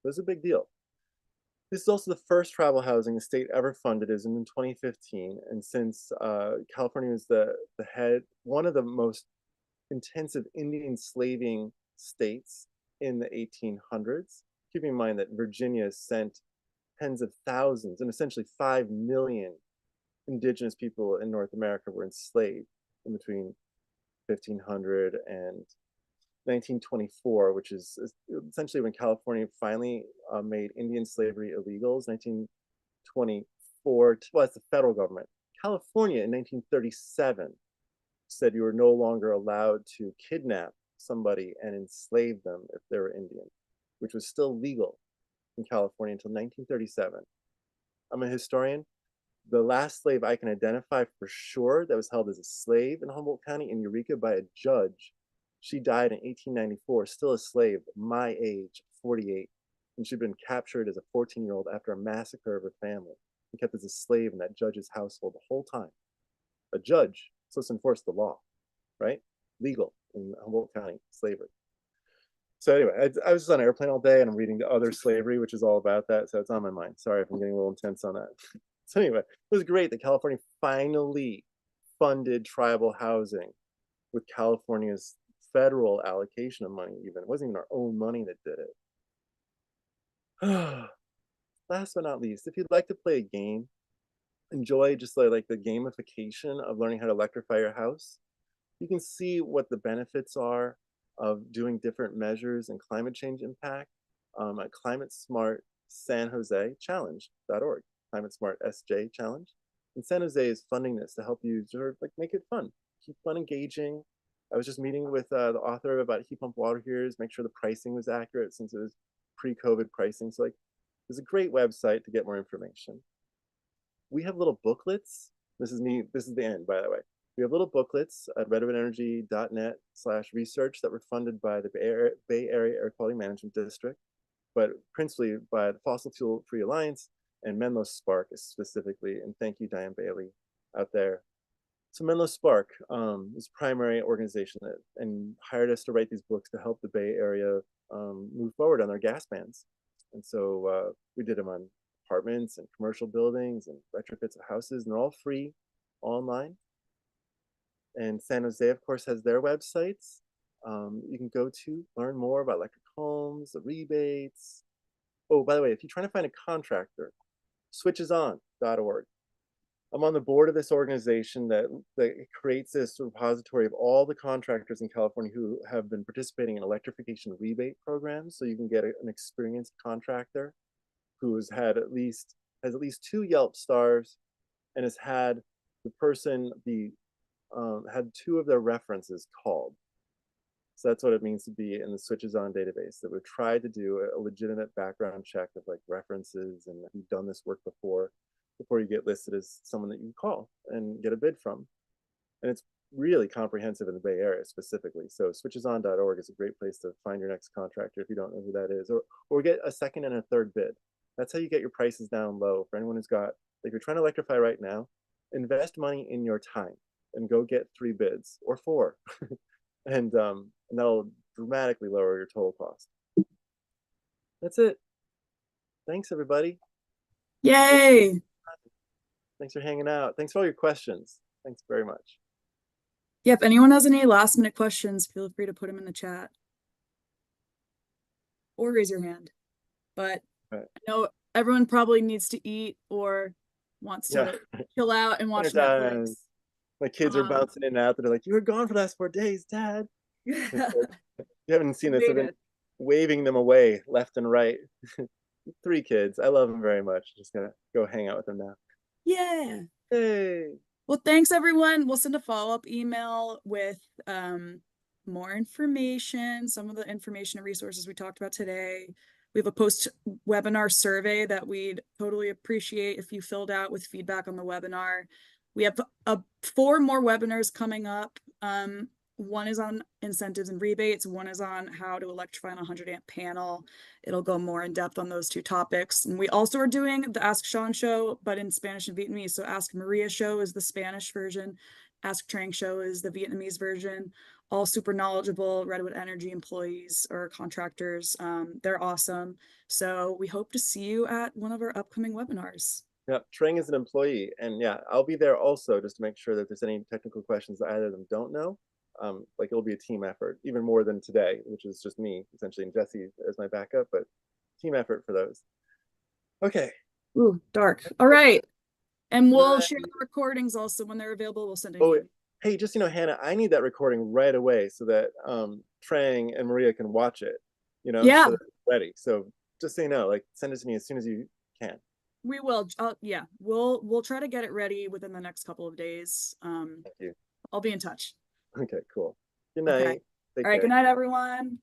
So it's a big deal. This is also the first tribal housing the state ever funded is in 2015. And since California was the head, one of the most intensive Indian slaving states in the 1800s, keeping in mind that Virginia sent tens of thousands and essentially 5 million indigenous people in North America were enslaved in between 1500 and 1924, which is essentially when California finally made Indian slavery illegal. It's 1924. Well, it's the federal government. California in 1937 said you were no longer allowed to kidnap somebody and enslave them if they were Indian, which was still legal in California until 1937. I'm a historian. The last slave I can identify for sure that was held as a slave in Humboldt County in Eureka by a judge. She died in 1894, still a slave, my age, 48. And she'd been captured as a 14-year-old after a massacre of her family and kept as a slave in that judge's household the whole time. A judge supposed to enforce the law, right? Legal in Humboldt County, slavery. So anyway, I was just on an airplane all day and I'm reading the other slavery, which is all about that. So it's on my mind. Sorry if I'm getting a little intense on that. So anyway, it was great that California finally funded tribal housing with California's federal allocation of money even. It wasn't even our own money that did it. Last but not least, if you'd like to play a game, enjoy just like the gamification of learning how to electrify your house, you can see what the benefits are of doing different measures and climate change impact at Climate Smart San Jose Challenge.org. Climate Smart SJ Challenge. And San Jose is funding this to help you sort of like make it fun, keep fun engaging. I was just meeting with the author about heat pump water heaters, make sure the pricing was accurate since it was pre-COVID pricing. So like, it's a great website to get more information. We have little booklets. This is me. This is the end, by the way. We have little booklets at redwoodenergy.net/research that were funded by the Bay Area Air Quality Management District, but principally by the Fossil Fuel Free Alliance and Menlo Spark specifically. And thank you, Diane Bailey, out there. So Menlo Spark is a primary organization that and hired us to write these books to help the Bay Area move forward on their gas bans. And so we did them on apartments and commercial buildings and retrofits of houses, and they're all free online. And San Jose, of course, has their websites. You can go to learn more about electric homes, the rebates. Oh, by the way, if you're trying to find a contractor, switcheson.org. I'm on the board of this organization that creates this repository of all the contractors in California who have been participating in electrification rebate programs. So you can get an experienced contractor who has at least 2 Yelp stars and has had the person had 2 of their references called. So that's what it means to be in the Switches On database, that we've tried to do a legitimate background check of like references and who've done this work before you get listed as someone that you can call and get a bid from. And it's really comprehensive in the Bay Area specifically. So switcheson.org is a great place to find your next contractor if you don't know who that is, or get a second and a third bid. That's how you get your prices down low. For anyone who's got, if you're trying to electrify right now, invest money in your time and go get 3 bids or 4. and that'll dramatically lower your total cost. That's it. Thanks, everybody. Yay! Thanks for hanging out. Thanks for all your questions. Thanks very much. Yeah, if anyone has any last minute questions, feel free to put them in the chat or raise your hand. But right. I know everyone probably needs to eat or wants to chill out and watch Netflix. My kids are bouncing in and out. They're like, "You were gone for the last 4 days, Dad." You haven't seen this. I've been waving them away left and right. 3 kids. I love them very much. Just gonna go hang out with them now. Yeah. Hey. Well, thanks everyone. We'll send a follow-up email with more information, some of the information and resources we talked about today. We have a post-webinar survey that we'd totally appreciate if you filled out with feedback on the webinar. We have 4 more webinars coming up. One is on incentives and rebates. One is on how to electrify an 100 amp panel. It'll go more in depth on those two topics. And we also are doing the Ask Sean show, but in Spanish and Vietnamese. So Ask Maria show is the Spanish version. Ask Trang show is the Vietnamese version. All super knowledgeable Redwood Energy employees or contractors. They're awesome. So we hope to see you at one of our upcoming webinars. Yeah, Trang is an employee, and yeah, I'll be there also just to make sure that there's any technical questions that either of them don't know. Like it'll be a team effort, even more than today, which is just me essentially and Jesse as my backup, but team effort for those. Okay. Ooh, dark. All right. And we'll Nice. share the recordings also when they're available. We'll send an Oh, email. hey, just Hannah, I need that recording right away so that Trang and Maria can watch it, Yeah, so that it's ready. So just so you know, like send it to me as soon as you can. we will. Yeah, we'll try to get it ready within the next couple of days. Thank you. I'll be in touch. Okay, cool. Good Okay. night. Take All right. Good care. night, everyone.